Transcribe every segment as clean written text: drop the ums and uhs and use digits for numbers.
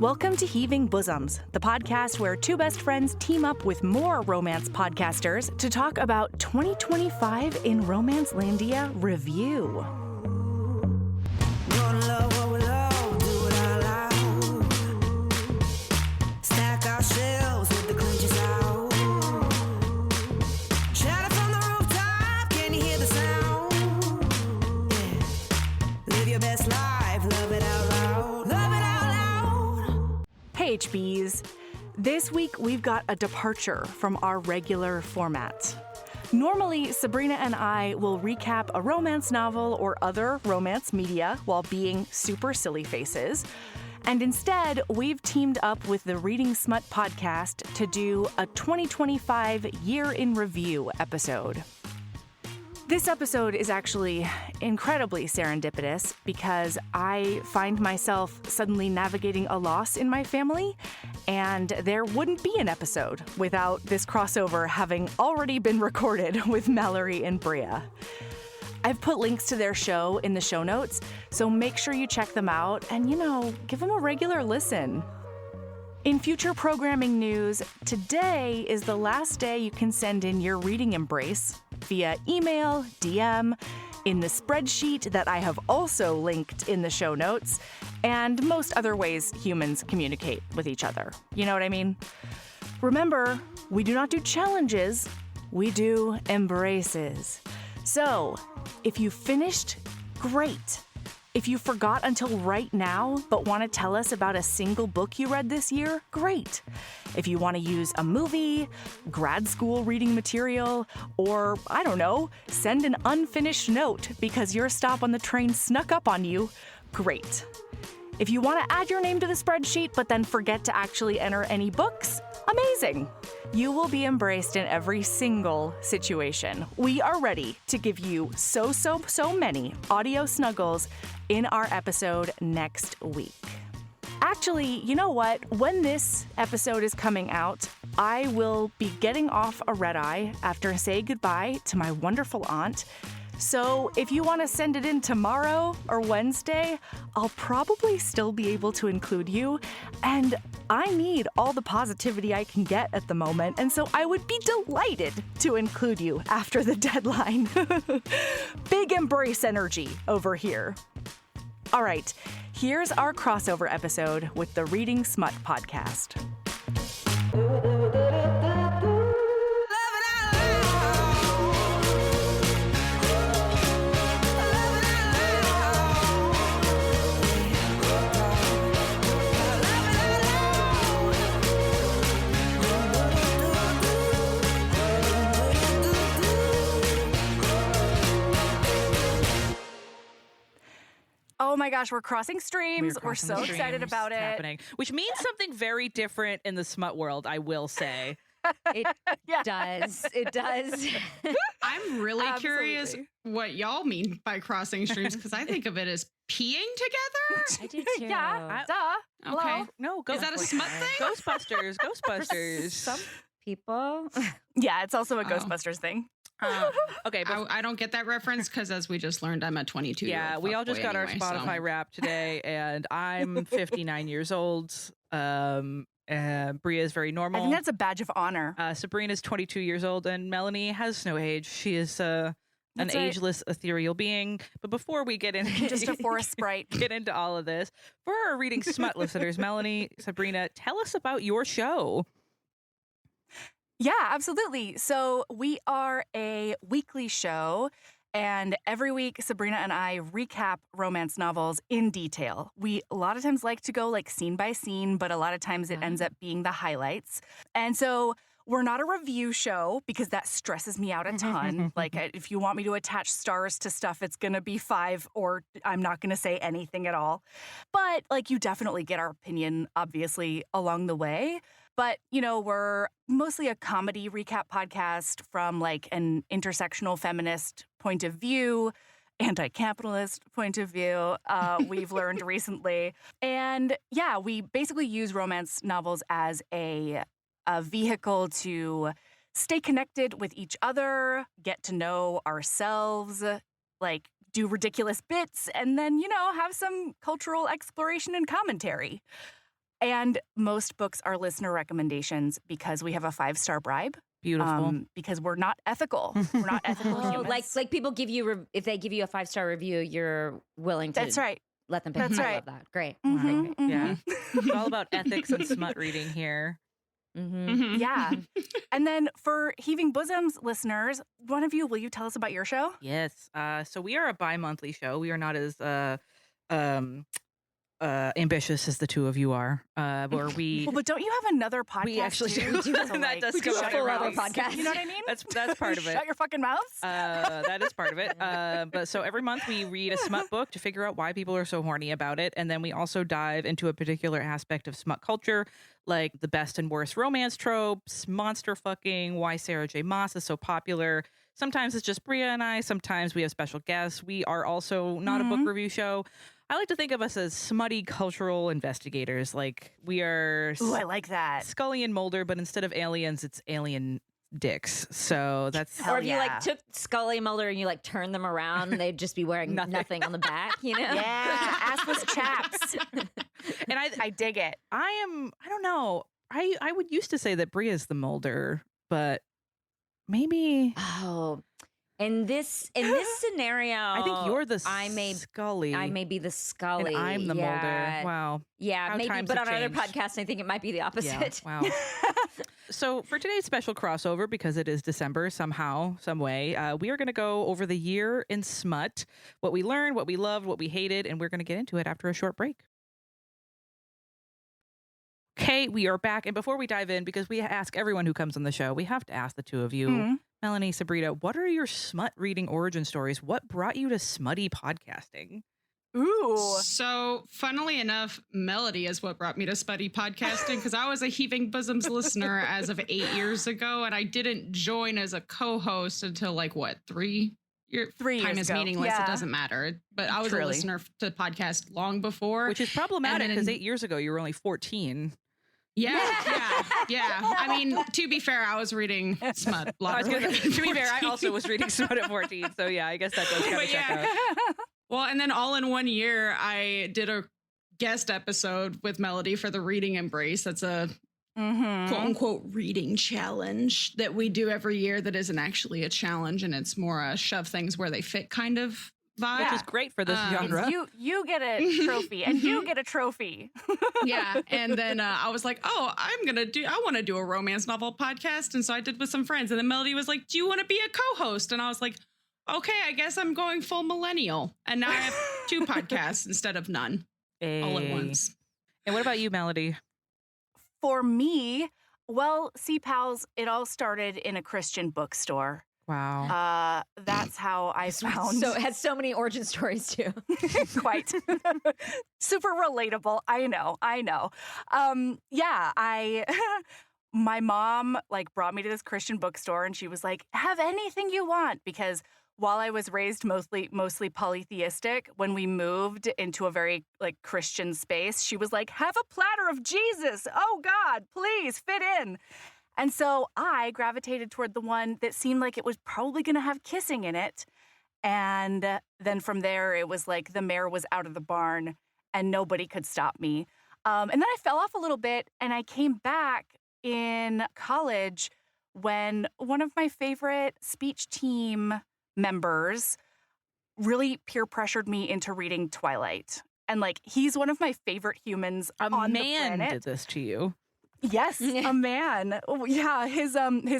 Welcome to Heaving Bosoms, the podcast where two best friends team up with more romance podcasters to talk about 2025 in Romance Landia Review. Hey HBs, this week we've got a departure from our regular format. Normally, Sabrina and I will recap a romance novel or other romance media while being super silly faces. And instead, we've teamed up with the Reading Smut podcast to do a 2025 Year in Review episode. This episode is actually incredibly serendipitous because I find myself suddenly navigating a loss in my family, and there wouldn't be an episode without this crossover having already been recorded with Mallory and Brea. I've put links to their show in the show notes, so make sure you check them out and, give them a regular listen. In future programming news, today is the last day you can send in your reading embrace via email, DM, in the spreadsheet that I have also linked in the show notes, and most other ways humans communicate with each other. You know what I mean? Remember, we do not do challenges, we do embraces. So, if you finished, great. If you forgot until right now, but want to tell us about a single book you read this year, great. If you want to use a movie, grad school reading material, or, I don't know, send an unfinished note because your stop on the train snuck up on you, great. If you want to add your name to the spreadsheet, but then forget to actually enter any books, amazing. You will be embraced in every single situation. We are ready to give you so many audio snuggles in our episode next week. Actually, you know what? When this episode is coming out, I will be getting off a red eye after saying goodbye to my wonderful aunt. So if you want to send it in tomorrow or Wednesday, I'll probably still be able to include you. And I need all the positivity I can get at the moment. And so I would be delighted to include you after the deadline. Big embrace energy over here. All right, here's our crossover episode with the Reading Smut podcast. Oh my gosh, we're crossing streams. We're so excited about it. Happening, which means something very different in the smut world, I will say. It does. It does. I'm really curious what y'all mean by crossing streams, because I think of it as peeing together. I do too. Yeah, duh. Okay. Hello? No, Is that a smut thing? Ghostbusters. Some people. Yeah, it's also a Ghostbusters thing. Okay, but I don't get that reference because, as we just learned, I'm a 22. yeah, we all just got our Spotify Wrap today, and I'm 59 years old. Bria is very normal. I think that's a badge of honor. Sabrina's 22 years old, and Melanie has no age. She is an ageless, ethereal being. But before we get into just a forest sprite, get into all of this, for our Reading Smut listeners, Melanie, Sabrina, tell us about your show. Yeah, absolutely. So we are a weekly show, and every week Sabrina and I recap romance novels in detail. We a lot of times like to go scene by scene, but a lot of times it ends up being the highlights. And so we're not a review show because that stresses me out a ton. If you want me to attach stars to stuff, it's going to be 5 or I'm not going to say anything at all. But you definitely get our opinion, obviously, along the way. But, we're mostly a comedy recap podcast from an intersectional feminist point of view, anti-capitalist point of view, we've learned recently. And yeah, we basically use romance novels as a vehicle to stay connected with each other, get to know ourselves, do ridiculous bits, and then, have some cultural exploration and commentary. And most books are listener recommendations because we have a 5-star bribe. Beautiful. Because we're not ethical. We're not ethical Oh, humans. like people give you if they give you a 5-star review, you're willing to That's right. let them pick. That's I right. love that. Great. Mhm, Great. mhm. Yeah. It's all about ethics and smut reading here. Mm-hmm. Yeah. And then for Heaving Bosoms listeners, one of you, will you tell us about your show? Yes. So we are a bi-monthly show. We are not as um ambitious as the two of you are. Where we Well, but don't you have another podcast? we actually too? do. So, That like, does we go could out shut your of other mouths. podcast. You know what I mean? that's part of it. Shut your fucking mouths. That is part of it. But so every month we read a smut book to figure out why people are so horny about it. And then we also dive into a particular aspect of smut culture, like the best and worst romance tropes, monster fucking, why Sarah J. Maas is so popular. Sometimes it's just Bria and I. Sometimes we have special guests. We are also not a book review show. I like to think of us as smutty cultural investigators. Like we are Ooh, I like that. Scully and Mulder, but instead of aliens, it's alien dicks. So that's Hell Or if you yeah. like took Scully and Mulder and you like turned them around, they'd just be wearing nothing on the back, you know? Yeah, assless chaps. and I dig it. I don't know. I would used to say that Bria's the Mulder, but maybe Oh, in this scenario, I think you're the I may Scully. I may be the Scully. and I'm the yeah. Mulder. Wow. Yeah, How maybe. times But have on other changed. podcasts, I think it might be the Yeah. opposite. Wow. So for today's special crossover, because it is December somehow, some way, we are going to go over the year in smut, what we learned, what we loved, what we hated, and we're going to get into it after a short break. Okay, we are back. And before we dive in, because we ask everyone who comes on the show, we have to ask the two of you, Mhm. Melanie, Sabrina, what are your smut reading origin stories? What brought you to smutty podcasting? Ooh. So, funnily enough, Melody is what brought me to Spuddy podcasting because I was a Heaving Bosoms listener as of 8 years ago, and I didn't join as a co-host until like what 3 years? 3 Time years is ago. meaningless. Yeah. It doesn't matter. But I was Truly. a listener to podcast long before. Which is problematic And then- because 8 years ago, you were only 14. Yeah. I mean, to be fair, I was reading smut. I was gonna say, to be fair, I also was reading smut at 14. So yeah, I guess that does kind of But check yeah. out. Well, and then all in one year, I did a guest episode with Melody for the Reading Embrace. That's a quote unquote reading challenge that we do every year that isn't actually a challenge, and it's more a shove things where they fit kind of vibe. Which is great for this genre. You get a trophy, and you get a trophy. Yeah. And then I was like, oh, I want to do a romance novel podcast. And so I did with some friends. And then Melody was like, do you want to be a co-host? And I was like, okay, I guess I'm going full millennial. And now I have 2 podcasts instead of none all at Hey. once. And what about you, Melody? For me, well, see, pals, it all started in a Christian bookstore. Wow. That's how I found. So it has so many origin stories too. Quite super relatable. I know. Yeah, my mom like brought me to this Christian bookstore and she was like, have anything you want, because while I was raised mostly polytheistic, when we moved into a very like Christian space, she was like, have a platter of Jesus. Oh God, please fit in. And so I gravitated toward the one that seemed like it was probably going to have kissing in it. And then from there, it was like the mare was out of the barn and nobody could stop me. And then I fell off a little bit and I came back in college when one of my favorite speech team members really peer pressured me into reading Twilight. And like, he's one of my favorite humans A on the man planet. did this to you. Yes, a man. Oh, yeah, his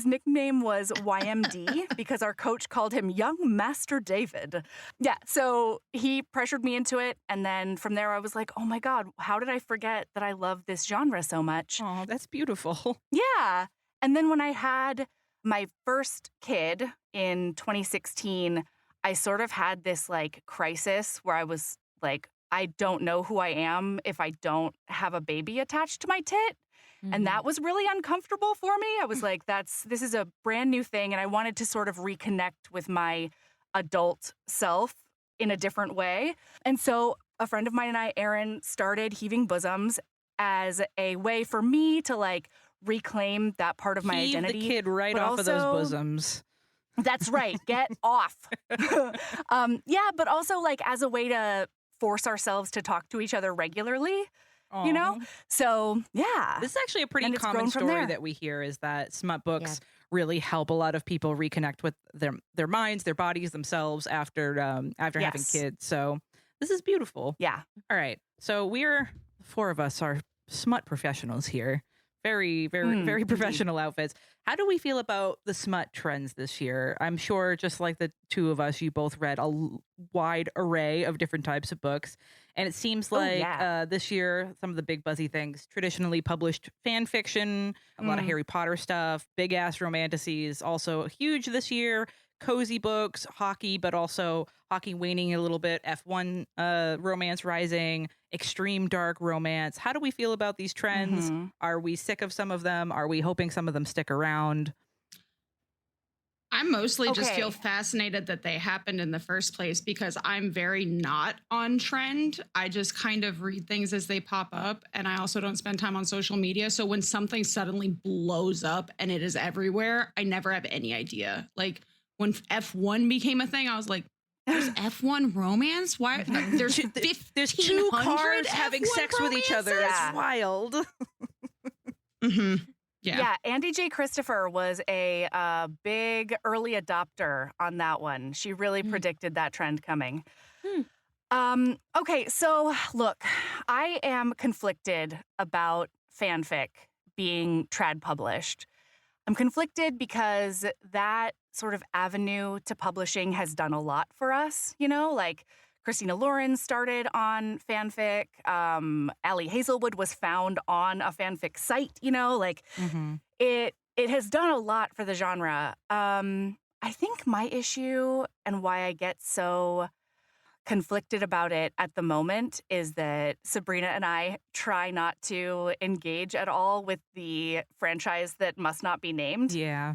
nickname was YMD because our coach called him Young Master David. Yeah, so he pressured me into it, and then from there I was like, oh my God, how did I forget that I love this genre so much? Oh, that's beautiful. Yeah, and then when I had my first kid in 2016, I sort of had this like crisis where I was like, I don't know who I am if I don't have a baby attached to my tit. And that was really uncomfortable for me. I was like, this is a brand new thing. And I wanted to sort of reconnect with my adult self in a different way. And so a friend of mine and I, Erin, started Heaving Bosoms as a way for me to like reclaim that part of my Heave identity. the kid right but off of those also- bosoms. That's right. Get off. Yeah, but also like as a way to force ourselves to talk to each other regularly. you know? Aw. So, yeah. This is actually a pretty And it's common grown from story there. that we hear is that smut books really help a lot of people reconnect with their minds, their bodies, themselves after having Yes. kids. So this is beautiful. Yeah. All right. So we're four of us are smut professionals here. Very, very, very indeed. professional outfits. How do we feel about the smut trends this year? I'm sure, just like the two of us, you both read a wide array of different types of books. And it seems Oh, like yeah. this year, some of the big buzzy things, traditionally published fan fiction, a lot of Harry Potter stuff, big ass romanticides, also huge this year, cozy books, hockey, but also hockey waning a little bit, F1 romance rising, extreme dark romance. How do we feel about these trends? Mhm. Are we sick of some of them? Are we hoping some of them stick around? I mostly just feel Okay. fascinated that they happened in the first place because I'm very not on trend. I just kind of read things as they pop up. And I also don't spend time on social media. So when something suddenly blows up and it is everywhere, I never have any idea. Like when F1 became a thing, I was like, there's F1 romance? Why? There's There's two 1,500 cars having F1 sex with each other. romances? It's wild. Mm-hmm. Yeah. Andy J. Christopher was a big early adopter on that one. She really predicted that trend coming. Okay, so look, I am conflicted about fanfic being trad published. I'm conflicted because that sort of avenue to publishing has done a lot for us, like Christina Lauren started on fanfic. Allie Hazelwood was found on a fanfic site, like it has done a lot for the genre. I think my issue and why I get so conflicted about it at the moment is that Sabrina and I try not to engage at all with the franchise that must not be named. Yeah.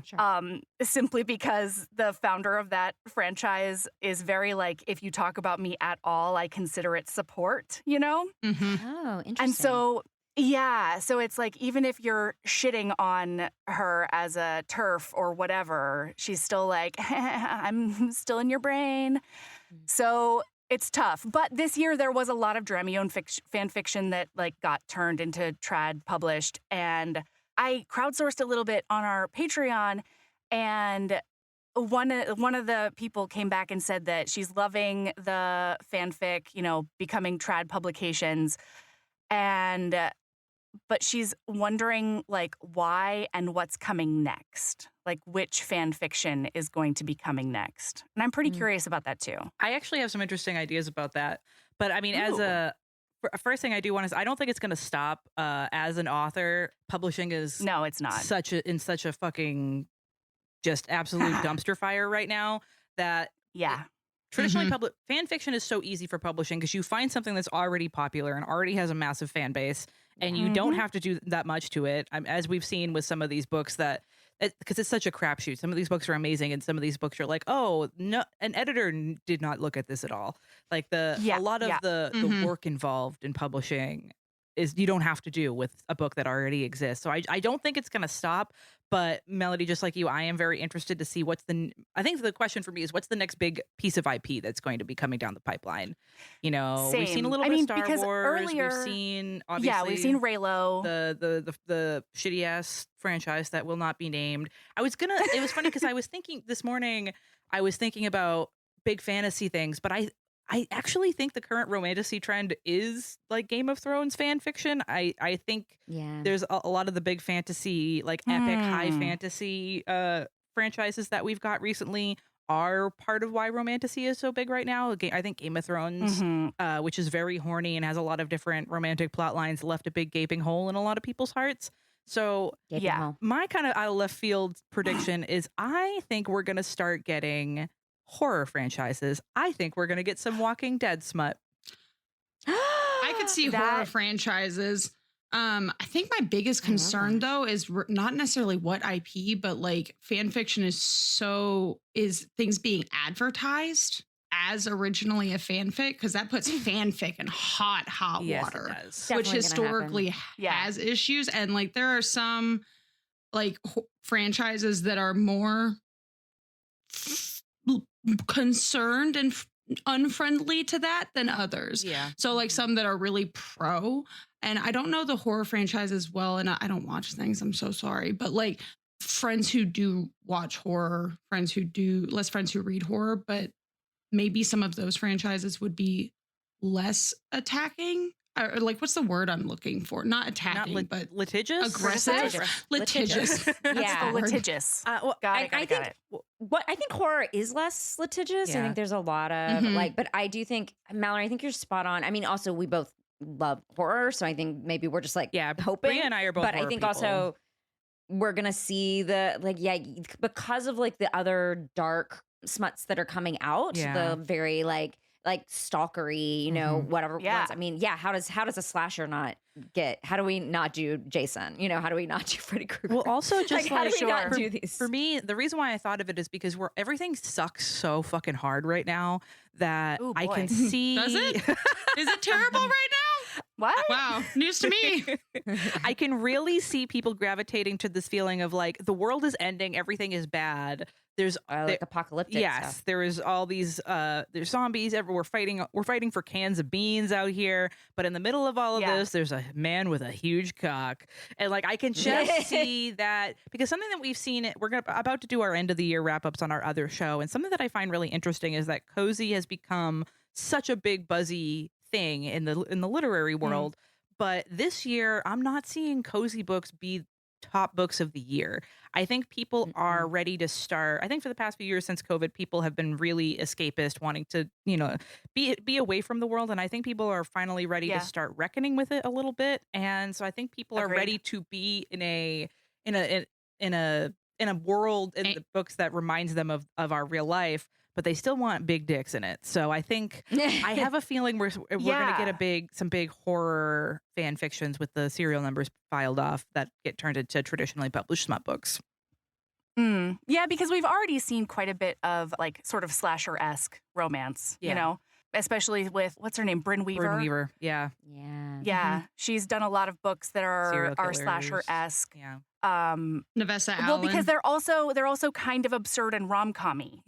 Simply because the founder of that franchise is very like, if you talk about me at all, I consider it support, Mm-hmm. Oh, interesting. And so, yeah, so it's like, even if you're shitting on her as a turf or whatever, she's still like, I'm still in your brain. So it's tough. But this year there was a lot of Dremione fan fiction that like got turned into trad published. And I crowdsourced a little bit on our Patreon, and one of the people came back and said that she's loving the fanfic, becoming trad publications. And but she's wondering like why and what's coming next. Like which fan fiction is going to be coming next. And I'm pretty curious about that too. I actually have some interesting ideas about that. But I mean, as Ooh. first thing I do want to say, I don't think it's going to stop. As an author, publishing is No, it's not. such a fucking just absolute dumpster fire right now that Yeah. traditionally public fan fiction is so easy for publishing because you find something that's already popular and already has a massive fan base, and you don't have to do that much to it. As we've seen with some of these books because it's such a crapshoot. Some of these books are amazing, and some of these books are like, oh, no, an editor did not look at this at all. Like a lot of the work involved in publishing is you don't have to do with a book that already exists. So I don't think it's going to stop. But Melody, just like you, I am very interested to see I think the question for me is what's the next big piece of IP that's going to be coming down the pipeline? We've seen a Same. little I bit mean, of Star because Wars. earlier- We've seen obviously Yeah, we've seen Raylo. the shitty ass franchise that will not be named. It was funny because I was thinking this morning, I was thinking about big fantasy things, but I actually think the current romantasy trend is like Game of Thrones fan fiction. I think there's a lot of the big fantasy, like epic high fantasy franchises that we've got recently are part of why romantasy is so big right now. I think Game of Thrones, which is very horny and has a lot of different romantic plot lines, left a big gaping hole in a lot of people's hearts. So Gaping Yeah. hole. my kind of out of left field prediction is I think we're going to start getting horror franchises. I think we're going to get some Walking Dead smut. I could see horror That- franchises. I think my biggest concern though is not necessarily what IP, but like fan fiction is things being advertised as originally a fanfic, because that puts fanfic in hot Yes, water, it does. which Definitely gonna historically Yeah. has issues. And like there are some like franchises that are more concerned and unfriendly to that than others. Yeah. So like some that are really pro. And I don't know the horror franchise as well, and I don't watch things. I'm so sorry, but like friends who do watch horror, less friends who read horror, but maybe some of those franchises would be less attacking. Or like, what's the word I'm looking for? Not attacking, but litigious, aggressive, litigious. Yeah, litigious. Well, got I it. think I think horror is less litigious. I Yeah. think there's a lot of but I do think, Mallory, I think you're spot on. I mean, also we both love horror, so I think maybe we're just like hoping. Bria and I are both but I horror think people. also we're gonna see because of like the other dark smuts that are coming out, the very like stalkery, whatever. Yeah. Ones. I mean, how does a slasher not get? How do we not do Jason? How do we not do Freddy Krueger? Well, also just how do we not do these? For me, the reason why I thought of it is because everything sucks so fucking hard right now that I can see. Does it? Is it terrible right now? What? Wow, news to me. I can really see people gravitating to this feeling of like the world is ending, everything is bad. There's like apocalyptic stuff. There is all these there's zombies everywhere. We're fighting for cans of beans out here, but in the middle of all of this there's a man with a huge cock. And like I can just see that, because something that we've seen, we're about to do our end of the year wrap-ups on our other show, and something that I find really interesting is that cozy has become such a big buzzy thing in the literary world. But this year I'm not seeing cozy books be top books of the year. I think people are ready to start. I think for the past few years since COVID, people have been really escapist, wanting to, be away from the world. And I think people are finally ready to start reckoning with it a little bit. And so I think people are ready to be in a world in the books that reminds them of our real life, but they still want big dicks in it. So I think I have a feeling we're going to get some big horror fan fictions with the serial numbers filed off that get turned into traditionally published smut books. Yeah, because we've already seen quite a bit of like sort of slasher-esque romance, especially with, what's her name? Brynn Weaver. Brynn Weaver, yeah. Yeah. She's done a lot of books that are slasher-esque. Yeah. Nevessa Allen. Well, because they're also kind of absurd and rom-com-y,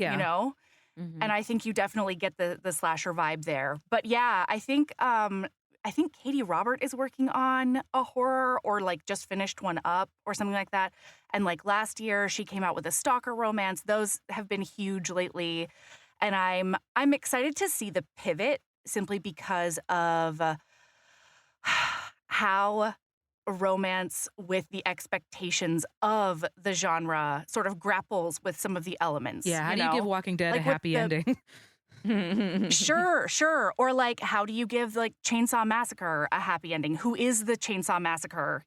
And I think you definitely get the slasher vibe there. But yeah, I think Katie Robert is working on a horror, or like just finished one up or something like that. And like last year she came out with a stalker romance. Those have been huge lately. And I'm excited to see the pivot, simply because of how romance with the expectations of the genre sort of grapples with some of the elements. Yeah, how do you give Walking Dead a happy ending? Sure. Or like, how do you give like Chainsaw Massacre a happy ending? Who is the Chainsaw Massacre,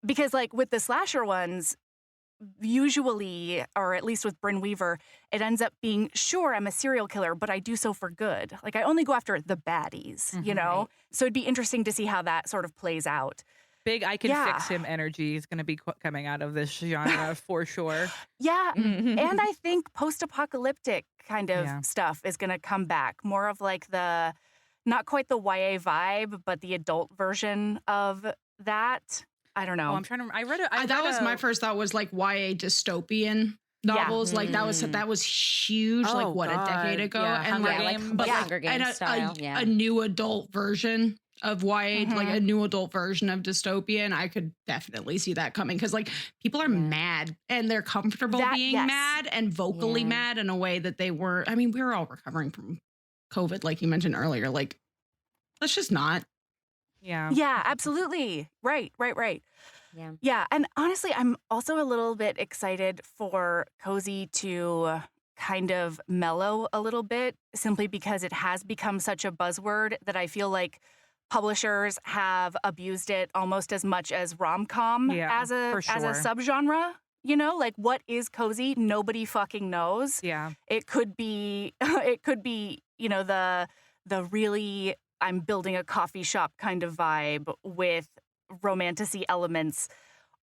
Because like with the slasher ones, usually, or at least with Brynn Weaver, it ends up being, sure, I'm a serial killer, but I do so for good. Like I only go after the baddies, Right. So it'd be interesting to see how that sort of plays out. Big I can fix him energy is going to be coming out of this genre for sure. Yeah. And I think post-apocalyptic kind of stuff is going to come back. More of like not quite the YA vibe, but the adult version of that. I don't know. I read it. That was my first thought, was like YA dystopian novels. Like that was huge. Oh, like a decade ago. Yeah, And Hunger Games style. A new adult version of YA, like a new adult version of dystopia. And I could definitely see that coming, because like people are mad, and they're comfortable being mad and vocally mad in a way that they were. I mean, we were all recovering from COVID, like you mentioned earlier. Like, let's just not. Yeah. Yeah, absolutely. Right. Yeah. And honestly, I'm also a little bit excited for cozy to kind of mellow a little bit, simply because it has become such a buzzword that I feel like publishers have abused it almost as much as rom-com as a subgenre. Like, what is cozy? Nobody fucking knows. Yeah. It could be the really, I'm building a coffee shop kind of vibe with romantasy elements.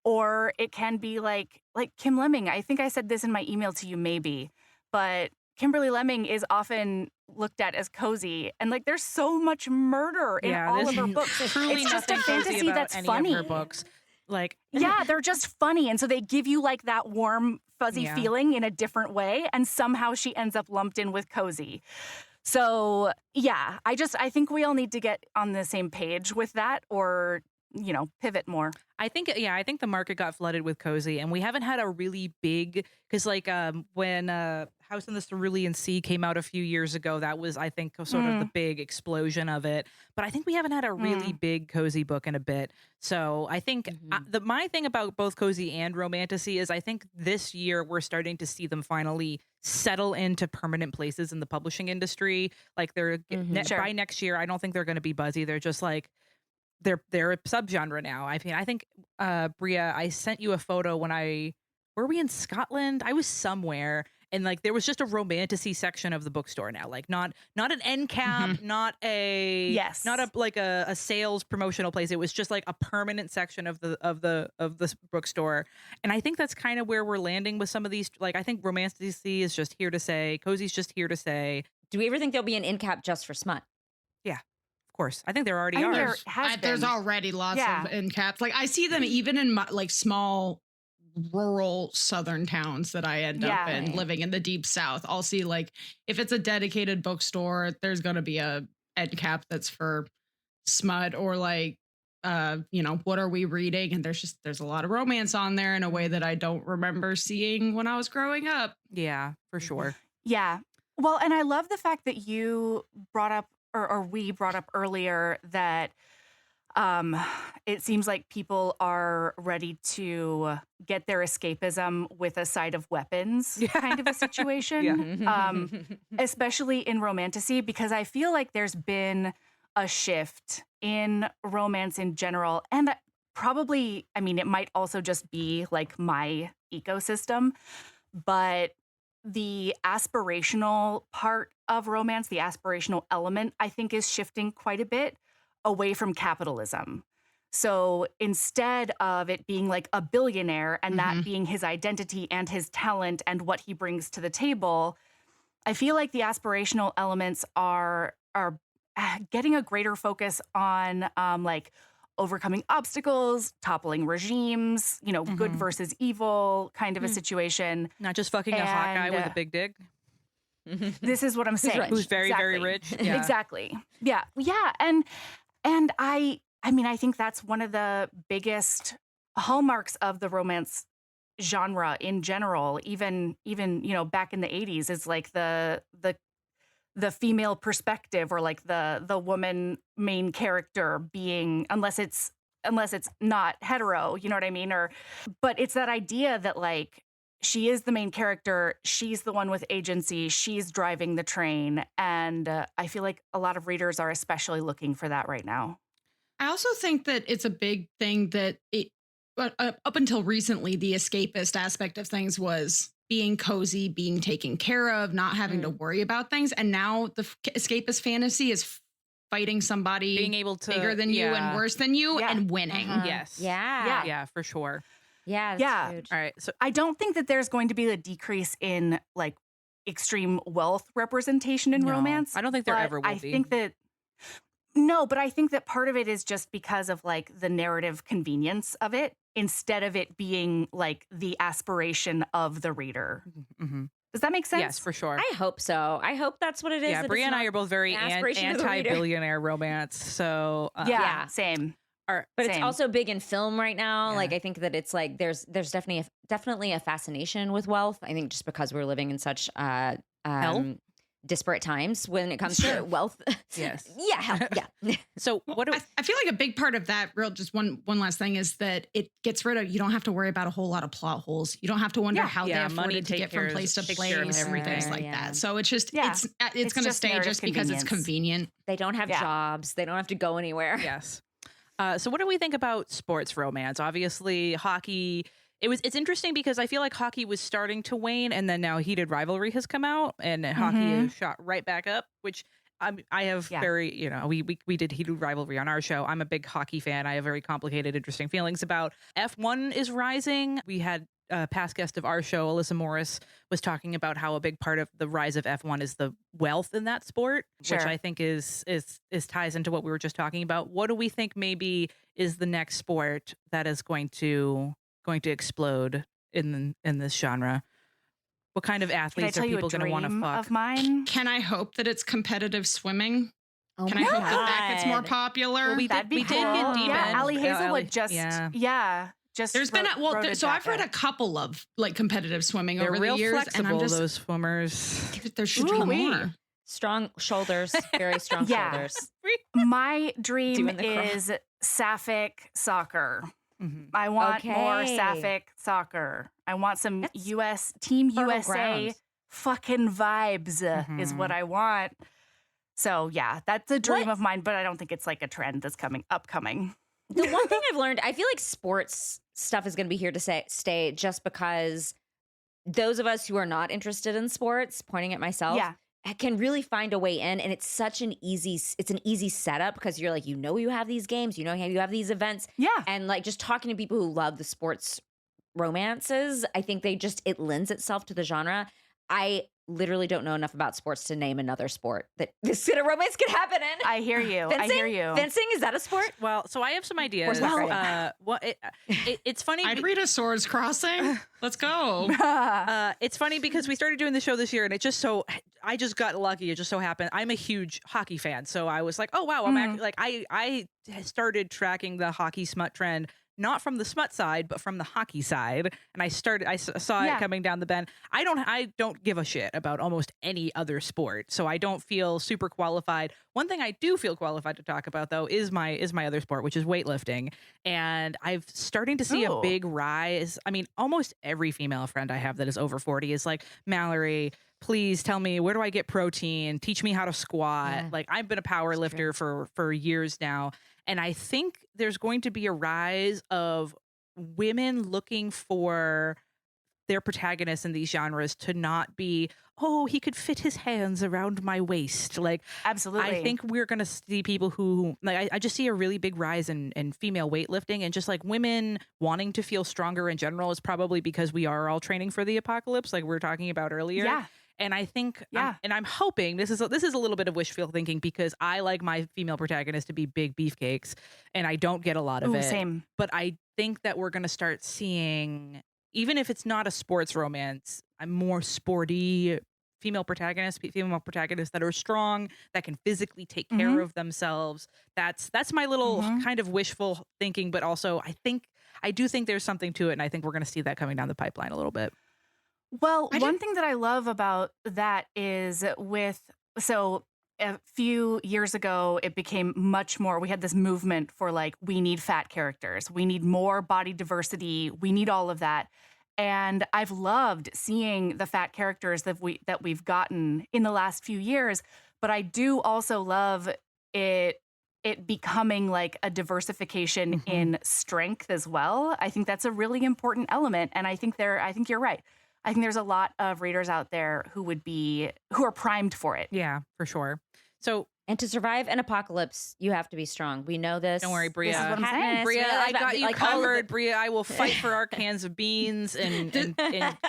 Or it can be like Kim Lemming. I think I said this in my email to you maybe, but Kimberly Lemming is often looked at as cozy, and like there's so much murder in all of her books. Truly it's just a fantasy that's any funny. of her books. Like, yeah, they're just funny, and so they give you like that warm, fuzzy feeling in a different way, and somehow she ends up lumped in with cozy. So yeah, I think we all need to get on the same page with that, or pivot more. I think the market got flooded with cozy, and we haven't had a really big, because like when House in the Cerulean Sea came out a few years ago, that was, I think, sort of the big explosion of it. But I think we haven't had a really big cozy book in a bit. So I think my thing about both cozy and romantasy is I think this year we're starting to see them finally settle into permanent places in the publishing industry. Like by next year, I don't think they're going to be buzzy. They're just like, they're a subgenre now. I mean, I think Bria, I sent you a photo were we in Scotland? I was somewhere, and like there was just a romantasy section of the bookstore now. Like not an end cap, not a sales promotional place. It was just like a permanent section of the bookstore. And I think that's kind of where we're landing with some of these. Like I think romantasy is just here to say, cozy's just here to say. Do we ever think there'll be an end cap just for smut? Yeah. Of course. I think there already are. There's already lots of end caps. Like I see them even in like small rural southern towns that I end up in, living in the deep South. I'll see like if it's a dedicated bookstore, there's going to be a end cap that's for smut, or like what are we reading? And there's a lot of romance on there in a way that I don't remember seeing when I was growing up. Yeah, for sure. Yeah. Well, and I love the fact that you brought up, or we brought up earlier, that it seems like people are ready to get their escapism with a side of weapons kind of a situation, especially in romantasy, because I feel like there's been a shift in romance in general. And probably, I mean, it might also just be like my ecosystem, but the aspirational part of romance, the aspirational element, I think is shifting quite a bit away from capitalism. So instead of it being like a billionaire and that being his identity and his talent and what he brings to the table, I feel like the aspirational elements are getting a greater focus on like overcoming obstacles, toppling regimes, good versus evil kind of a situation. Not just fucking a hot guy with a big dick. This is what I'm saying. Who's very, very rich. Yeah. Exactly. Yeah. Yeah. And I mean, I think that's one of the biggest hallmarks of the romance genre in general, even back in the 80s, is like the female perspective, or like the woman main character being, unless it's not hetero, you know what I mean? But it's that idea that like she is the main character, she's the one with agency, she's driving the train, and I feel like a lot of readers are especially looking for that right now. I also think that it's a big thing that up until recently, the escapist aspect of things was being cozy, being taken care of, not having to worry about things. And now the escapist fantasy is fighting somebody being able to bigger than you and worse than you and winning. Yes. Yeah, for sure. Yeah, that's huge. All right. So I don't think that there's going to be a decrease in like extreme wealth representation in romance. I don't think there ever will be. I think that part of it is just because of like the narrative convenience of it, instead of it being like the aspiration of the reader. Does that make sense? Yes, for sure. I hope so. I hope that's what it is. Yeah, Bria and I are both very anti-billionaire romance. So same. But it's also big in film right now. Yeah. Like I think that it's like there's definitely a fascination with wealth. I think just because we're living in such disparate times when it comes to wealth. Yes. Yeah. So what I feel like a big part of that, just one last thing, is that it gets rid of, you don't have to worry about a whole lot of plot holes. You don't have to wonder how they afforded to get from place to place and everything like that. So it's just, it's going to stay just because it's convenient. They don't have jobs. They don't have to go anywhere. Yes. So what do we think about sports romance? Obviously, hockey. It's interesting because I feel like hockey was starting to wane, and then now Heated Rivalry has come out, and hockey is shot right back up. Which I have very, we did Heated Rivalry on our show. I'm a big hockey fan. I have very complicated, interesting feelings about. F1 is rising. We had a past guest of our show, Alyssa Morris, was talking about how a big part of the rise of F1 is the wealth in that sport, which I think is ties into what we were just talking about. What do we think maybe is the next sport that is going to explode in this genre? What kind of Can I athletes are tell you a people going to want to dream fuck? of mine? Can I hope that it's competitive swimming? Oh Can my I hope that gets more God. popular? Well, we That'd be we cool. did get deep Yeah, in. Allie Hazelwood Allie- just yeah. just There's been wrote it so I've read back a couple of like competitive swimming They're over real the years, and flexible, I'm just those swimmers. there should be Ooh-wee. more. Strong shoulders, very strong Yeah. shoulders. My dream Doing the crowd. is sapphic soccer. Mhm. I want more Okay. sapphic soccer. I want some That's US Team fertile USA ground. fucking vibes is what I want. So yeah, that's a dream What- of mine, but I don't think it's like a trend that's upcoming. The one thing I've learned, I feel like sports stuff is going to be here to stay just because those of us who are not interested in sports, pointing at myself, Yeah. can really find a way in. And it's such an easy setup because you're like, you have these games, you have these events. Yeah. And like just talking to people who love the sports romances, I think it lends itself to the genre. I literally don't know enough about sports to name another sport that this kind of romance could happen in. I hear you. I Fencing? hear you. Fencing, is that a sport? Well, so I have some ideas. Where's that It's funny. I'd read a Swords Crossing. Let's go. It's funny because we started doing the show this year, and I just got lucky. It just so happened I'm a huge hockey fan, so I was like, oh wow, I started tracking the hockey smut trend. Not from the smut side, but from the hockey side. And I saw it coming down the bend. I don't give a shit about almost any other sport. So I don't feel super qualified. One thing I do feel qualified to talk about though is my other sport, which is weightlifting. And I've starting to see a big rise. I mean, almost every female friend I have that is over 40 is like, Mallory, please tell me, where do I get protein? Teach me how to squat. Yeah. Like I've been a power lifter for years now. And I think there's going to be a rise of women looking for their protagonists in these genres to not be, oh, he could fit his hands around my waist. Like, Absolutely. I think we're going to see people who, like, I just see a really big rise in female weightlifting, and just like women wanting to feel stronger in general is probably because we are all training for the apocalypse, like we were talking about earlier. Yeah. And I think, Yeah. I'm hoping this is a little bit of wishful thinking because I like my female protagonists to be big beefcakes, and I don't get a lot of Ooh, it. same. But I think that we're going to start seeing, even if it's not a sports romance, a more sporty female protagonists that are strong, that can physically take care of themselves. That's my little kind of wishful thinking, but also I do think there's something to it, and I think we're going to see that coming down the pipeline a little bit. Well, one thing that I love about that is so a few years ago, it became much more, we had this movement for like, we need fat characters. We need more body diversity. We need all of that. And I've loved seeing the fat characters that we've gotten in the last few years. But I do also love it becoming like a diversification in strength as well. I think that's a really important element. And I think you're right. I think there's a lot of readers out there who are primed for it. Yeah, for sure. So, And to survive an apocalypse, you have to be strong. We know this. don't worry, Bria. This is what I'm saying. Bria, I got you like all of covered. Bria, I will fight for our cans of beans and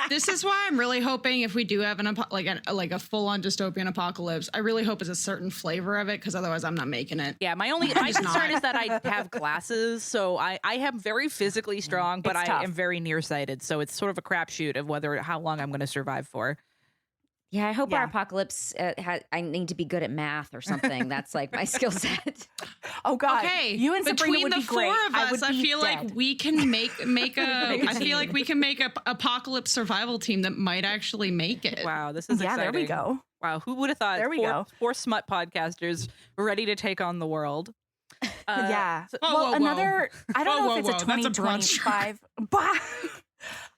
This is why I'm really hoping if we do have a full on dystopian apocalypse, I really hope it's a certain flavor of it, because otherwise I'm not making it. yeah. My concern is that I have glasses, so I am very physically strong, but It's I tough. am very nearsighted. So it's sort of a crapshoot of how long I'm going to survive for. Yeah, I hope Yeah. our apocalypse. I need to be good at math or something. That's like my skill set. Oh God! Okay, You and Sabrina between would the be great. four of us, would I be feel dead. like we can make a. I feel like we can make a apocalypse survival team that might actually make it. Wow, this is Yeah, exciting. there we go. Wow, who would have thought? There we go. Four smut podcasters ready to take on the world. Yeah. so- Whoa, Well, whoa, whoa. another. I don't Whoa, know if whoa, it's a whoa, that's a broad stroke. 2025.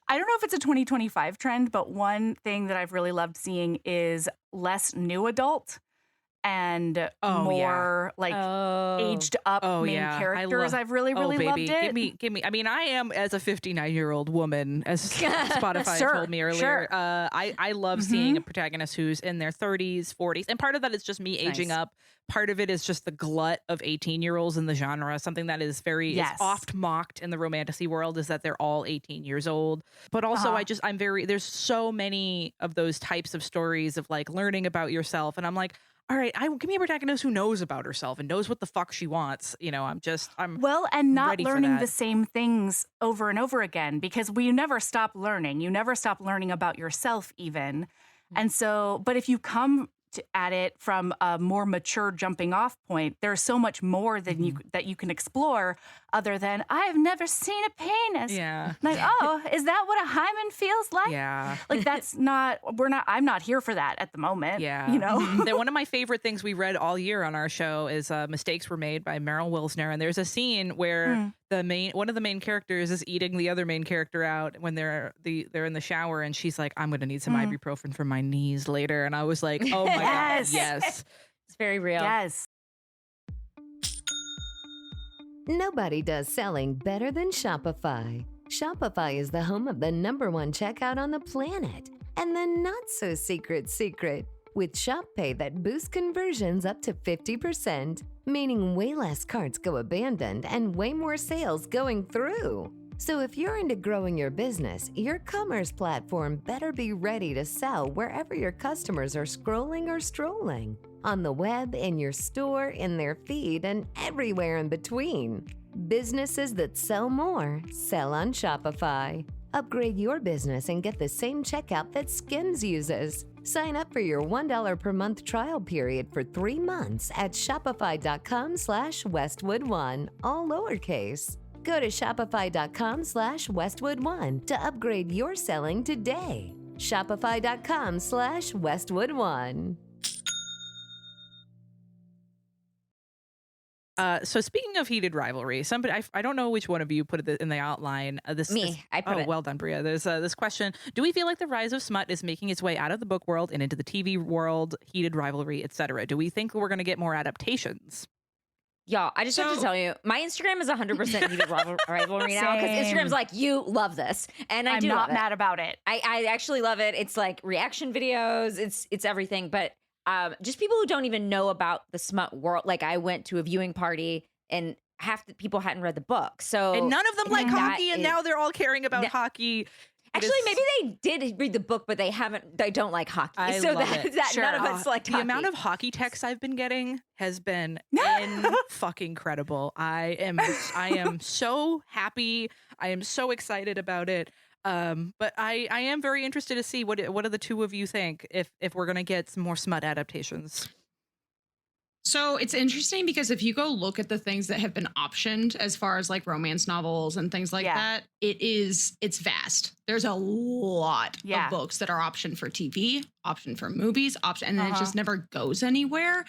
I don't know if it's a 2025 trend, but one thing that I've really loved seeing is less new adult and Oh, yeah. more like aged up main yeah. characters. I've really, Oh, really loved baby, it. give me. I mean, I am as a 59-year-old woman, as Spotify Sure, told me earlier. sure. I love seeing a protagonist who's in their 30s, 40s, and part of that is just me aging Nice. up. Part of it is just the glut of 18-year-olds in the genre. Something that is is Yes. oft mocked in the romantasy world is that they're all 18 years old. But also, there's so many of those types of stories of like learning about yourself, and I'm like, all right, give me a protagonist who knows about herself and knows what the fuck she wants. I'm Well, and not ready for learning that. the same things over and over again, because you never stop learning. You never stop learning about yourself even. And so, but if you come at it from a more mature jumping off point, there's so much more than that you can explore other than, I've never seen a penis. Yeah. Like, oh, is that what a hymen feels like? Yeah. Like, I'm not here for that at the moment. Yeah. You know? One of my favorite things we read all year on our show is Mistakes Were Made by Meryl Wilsner. And there's a scene where one of the main characters is eating the other main character out when they're in the shower, and she's like, I'm going to need some ibuprofen for my knees later. And I was like, oh my God, yes. It's very real. Yes. Nobody does selling better than Shopify. Shopify is the home of the #1 checkout on the planet. And the not-so-secret secret, with Shop Pay that boosts conversions up to 50%, meaning way less carts go abandoned and way more sales going through. So if you're into growing your business, your commerce platform better be ready to sell wherever your customers are scrolling or strolling. On the web, in your store, in their feed, and everywhere in between. Businesses that sell more, sell on Shopify. Upgrade your business and get the same checkout that Skims uses. Sign up for your $1 per month trial period for 3 months at shopify.com/Westwood1, all lowercase. Go to shopify.com/Westwood1 to upgrade your selling today. Shopify.com/Westwood1. So speaking of heated rivalry, I don't know which one of you put it in the outline. I put it. Well done, Bria. There's this question: do we feel like the rise of smut is making its way out of the book world and into the TV world, heated rivalry, etc.? Do we think we're going to get more adaptations? Y'all, I just have to tell you, my Instagram is 100% heated rivalry now, because Instagram's like, you love this, and I'm do not love it. mad about it. I actually love it. It's like reaction videos. It's everything, but just people who don't even know about the smut world. Like, I went to a viewing party and half the people hadn't read the book. So, and none of them like hockey, and now they're all caring about hockey. Actually, maybe they did read the book, but they don't like hockey. I so love that, it. that Sure. none of us like The hockey. amount of hockey texts I've been getting has been fucking incredible. I am so happy. I am so excited about it. But I am very interested to see what do the two of you think if we're gonna get some more smut adaptations. So it's interesting because if you go look at the things that have been optioned as far as like romance novels and things like that, it's vast. There's a lot of books that are optioned for TV, optioned for movies, and then it just never goes anywhere.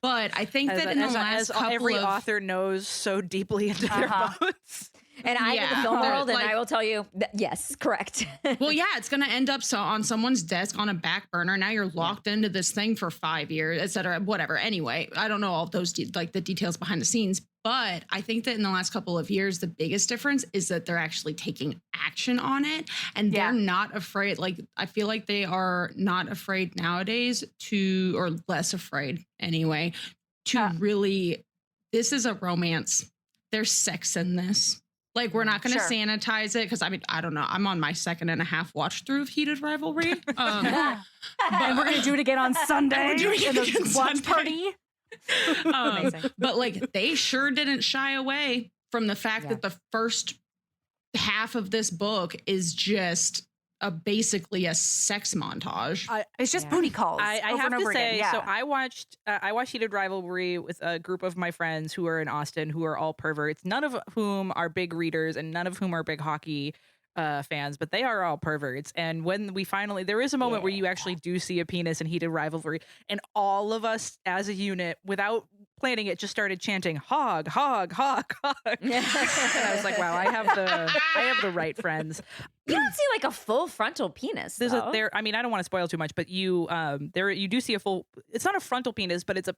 But I think that in the last couple every of author knows so deeply into their bones. And I did the film world, and I will tell you, yes, correct. Well, yeah, it's going to end up on someone's desk on a back burner. Now you're locked into this thing for 5 years, et cetera, whatever. Anyway, I don't know all those the details behind the scenes, but I think that in the last couple of years, the biggest difference is that they're actually taking action on it, and they're not afraid. Like, I feel like they are not afraid nowadays or less afraid anyway, to really, this is a romance. There's sex in this. Like, we're not going to sanitize it, because I mean, I don't know. I'm on my 2.5 watch through of heated rivalry. And we're going to do it again on Sunday. Watch party. But like, they sure didn't shy away from the fact that the first half of this book is just basically a sex montage. It's just booty calls. I have to say, so I watched Heated Rivalry with a group of my friends who are in Austin, who are all perverts, none of whom are big readers and none of whom are big hockey fans, but they are all perverts. And when we finally, there is a moment where you actually do see a penis in Heated Rivalry, and all of us as a unit, without planning it, just started chanting hog, hog, hog, hog. And I was like, wow, I have the right friends. You don't see like a full frontal penis. I mean, I don't want to spoil too much, but you do see a full, it's not a frontal penis, but it's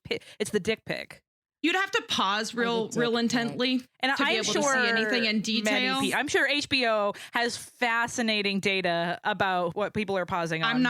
the dick pic. You'd have to pause real intently and to be able to see anything in detail. I'm sure HBO has fascinating data about what people are pausing on.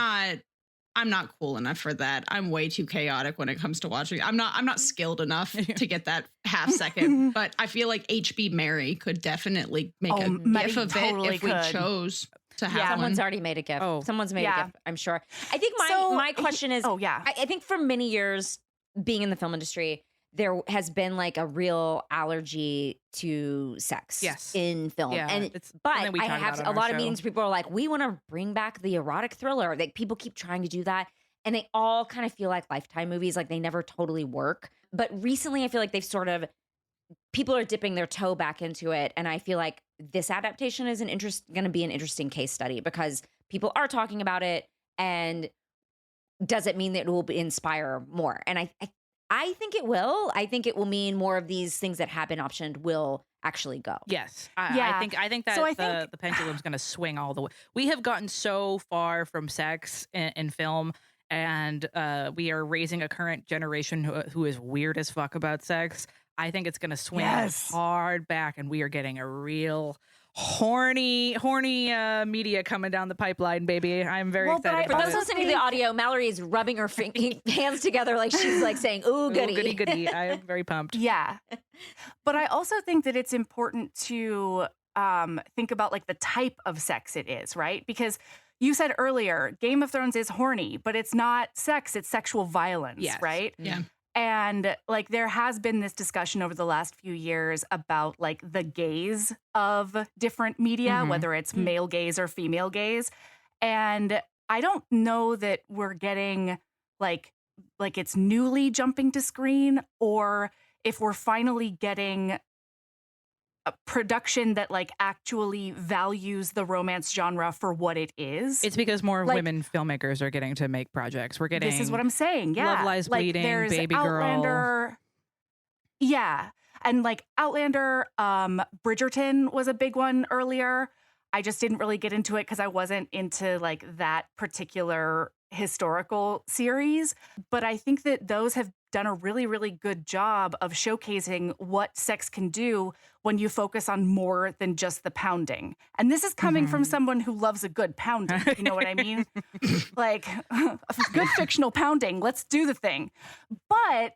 I'm not cool enough for that. I'm way too chaotic when it comes to watching. I'm not skilled enough to get that half second. But I feel like HB Mary could definitely make a gif of it if we chose to have Yeah. one. Someone's already made a gift. Oh. Someone's made Yeah. a gift, I'm sure. I think So, my question is, Oh, yeah. I think for many years being in the film industry, there has been like a real allergy to sex Yes. in film. Yeah, And it's but something we I talk have about a on lot our of show. meetings, people are like, we want to bring back the erotic thriller. Like people keep trying to do that. And they all kind of feel like Lifetime movies, like they never totally work. But recently I feel like they've sort of people are dipping their toe back into it. And I feel like this adaptation is going to be an interesting case study because people are talking about it. And does it mean that it will inspire more? And I think it will. I think it will mean more of these things that have been optioned will actually go. Yes. Yeah. I think that So I think- the pendulum's going to swing all the way. We have gotten so far from sex in film, and we are raising a current generation who is weird as fuck about sex. I think it's going to swing Yes. hard back, and we are getting a real horny media coming down the pipeline, baby. I'm very Well, but excited I For about those it. listening to the audio, Mallory is rubbing her hands together like she's like saying, ooh, Ooh, goody. goody, goody. I am very pumped. Yeah. But I also think that it's important to think about like the type of sex it is, right? Because you said earlier, Game of Thrones is horny, but it's not sex, it's sexual violence, Yes. right? Yeah. And like there has been this discussion over the last few years about like the gaze of different media, Mhm. whether it's male gaze or female gaze. And I don't know that we're getting like it's newly jumping to screen or if we're finally getting a production that like actually values the romance genre for what it is. It's because more Like- women filmmakers are getting to make projects. We're getting This is what I'm saying. Yeah. Love Lies like, Bleeding, there's Baby Girl. Outlander. Yeah. And like Outlander, Bridgerton was a big one earlier. I just didn't really get into it because I wasn't into like that particular historical series. But I think that those have done a really, really good job of showcasing what sex can do when you focus on more than just the pounding. And this is coming from someone who loves a good pounding. You know what I mean? Like, good fictional pounding. Let's do the thing. But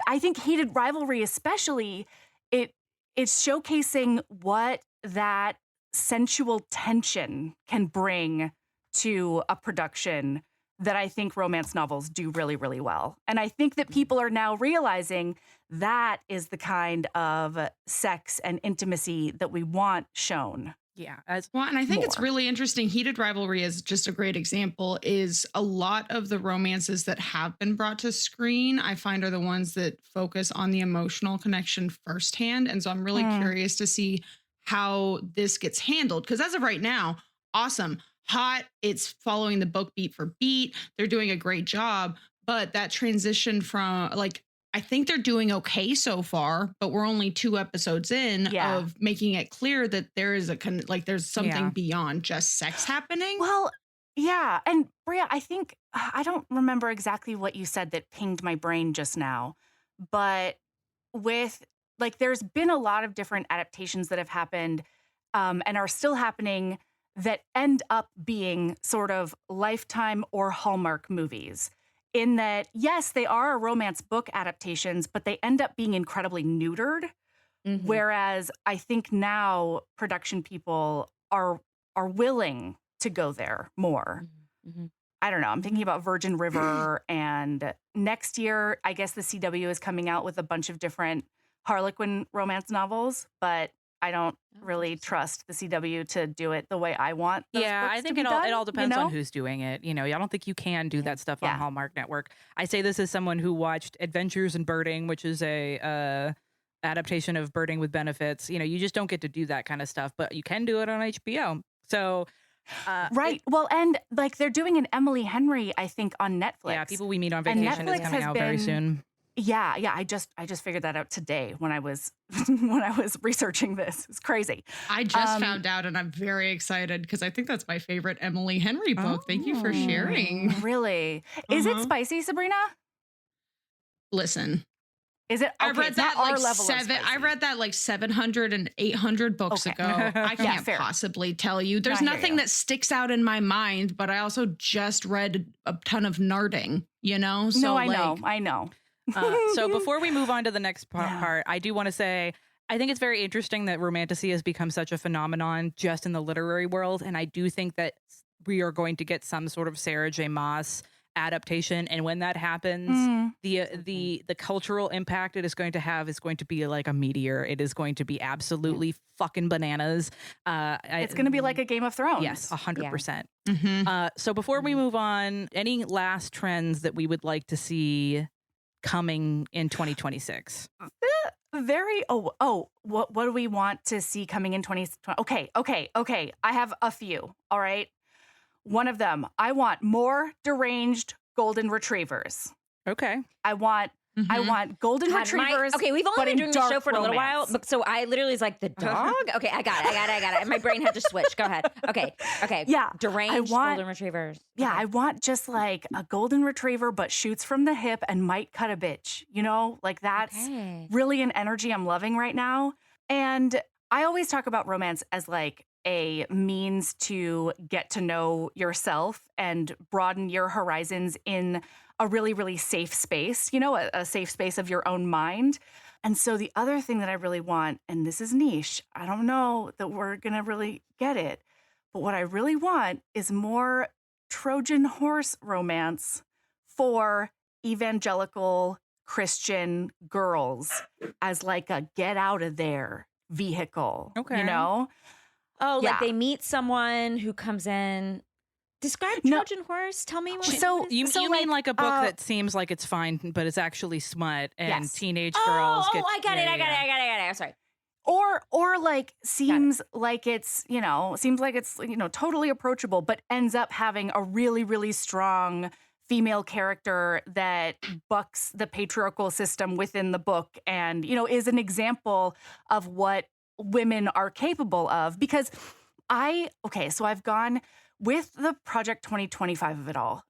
I think Heated Rivalry, especially, it's showcasing what that sensual tension can bring to a production that I think romance novels do really, really well. And I think that people are now realizing that is the kind of sex and intimacy that we want shown. Yeah. Well, and I think it's more. really interesting. Heated Rivalry is just a great example. Is a lot of the romances that have been brought to screen, I find, are the ones that focus on the emotional connection firsthand. And so I'm really curious to see how this gets handled. Because as of right now, awesome, hot. It's following the book beat for beat. They're doing a great job. But that transition from like, I think they're doing okay so far, but we're only 2 episodes in Yeah. of making it clear that there is there's something Yeah. beyond just sex happening. Well, yeah. And Bria, I think, I don't remember exactly what you said that pinged my brain just now, but with like, there's been a lot of different adaptations that have happened and are still happening that end up being sort of Lifetime or Hallmark movies. In that, yes, they are romance book adaptations, but they end up being incredibly neutered. Mhm. Whereas I think now production people are willing to go there more. Mhm. I don't know. I'm thinking about Virgin River, and next year, I guess the CW is coming out with a bunch of different Harlequin romance novels, but I don't really trust the CW to do it the way I want. Those Yeah, books I to think be it all done, depends you know? on who's doing it. You know, I don't think you can do that stuff on Yeah. Hallmark Network. I say this as someone who watched Adventures in Birding, which is a adaptation of Birding with Benefits. You know, you just don't get to do that kind of stuff, but you can do it on HBO. So, Right. Well, and like they're doing an Emily Henry, I think, on Netflix. yeah, People We Meet on And Vacation is Netflix coming has out very been- soon. Yeah. I just figured that out today when I was when I was researching this. It's crazy. I just found out, and I'm very excited because I think that's my favorite Emily Henry book. Thank you for sharing. Really? Is it Uh-huh. spicy, Sabrina? Listen, Is it? I okay, read it's not that our like level of 7. I spicy. read that like 700 and 800 books Okay. ago. I Yeah, can't fair. possibly tell you. There's I hear nothing you. that sticks out in my mind, but I also just read a ton of nerding, you know? So No, like, I know. So before we move on to the next Yeah. part, I do want to say, I think it's very interesting that romantasy has become such a phenomenon just in the literary world. And I do think that we are going to get some sort of Sarah J. Maas adaptation. And when that happens, the cultural impact it is going to have is going to be like a meteor. It is going to be absolutely fucking bananas. It's going to be like a Game of Thrones. Yes, 100%. Mm-hmm. So before we move on, any last trends that we would like to see coming in 2026? What do we want to see coming in 2020? Okay. I have a few. All right. One of them, I want more deranged golden retrievers. Okay. I want golden retrievers. Okay, we've only but been in doing the dark show for a little while, romance. but so I literally was like, the dog? Okay, I got it. My brain had to switch. Go ahead. Okay. Yeah, Deranged golden retrievers. Yeah, Okay. I want just like a golden retriever, but shoots from the hip and might cut a bitch. You know, like that's really an energy I'm loving right now. And I always talk about romance as like a means to get to know yourself and broaden your horizons in a really, really safe space, you know, a safe space of your own mind. And so the other thing that I really want, and this is niche, I don't know that we're going to really get it, but what I really want is more Trojan horse romance for evangelical Christian girls as like a get out of there vehicle. Okay. You know? Oh, Yeah. like they meet someone who comes in. Describe No. Trojan horse. Tell me what. So You mean like a book uh, that seems like it's fine, but it's actually smut and Yes. teenage Oh, girls get. I got it. I'm sorry. or like seems like it's, totally approachable, but ends up having a really, really strong female character that bucks the patriarchal system within the book and, is an example of what women are capable of. Because so I've gone with the Project 2025 of it all,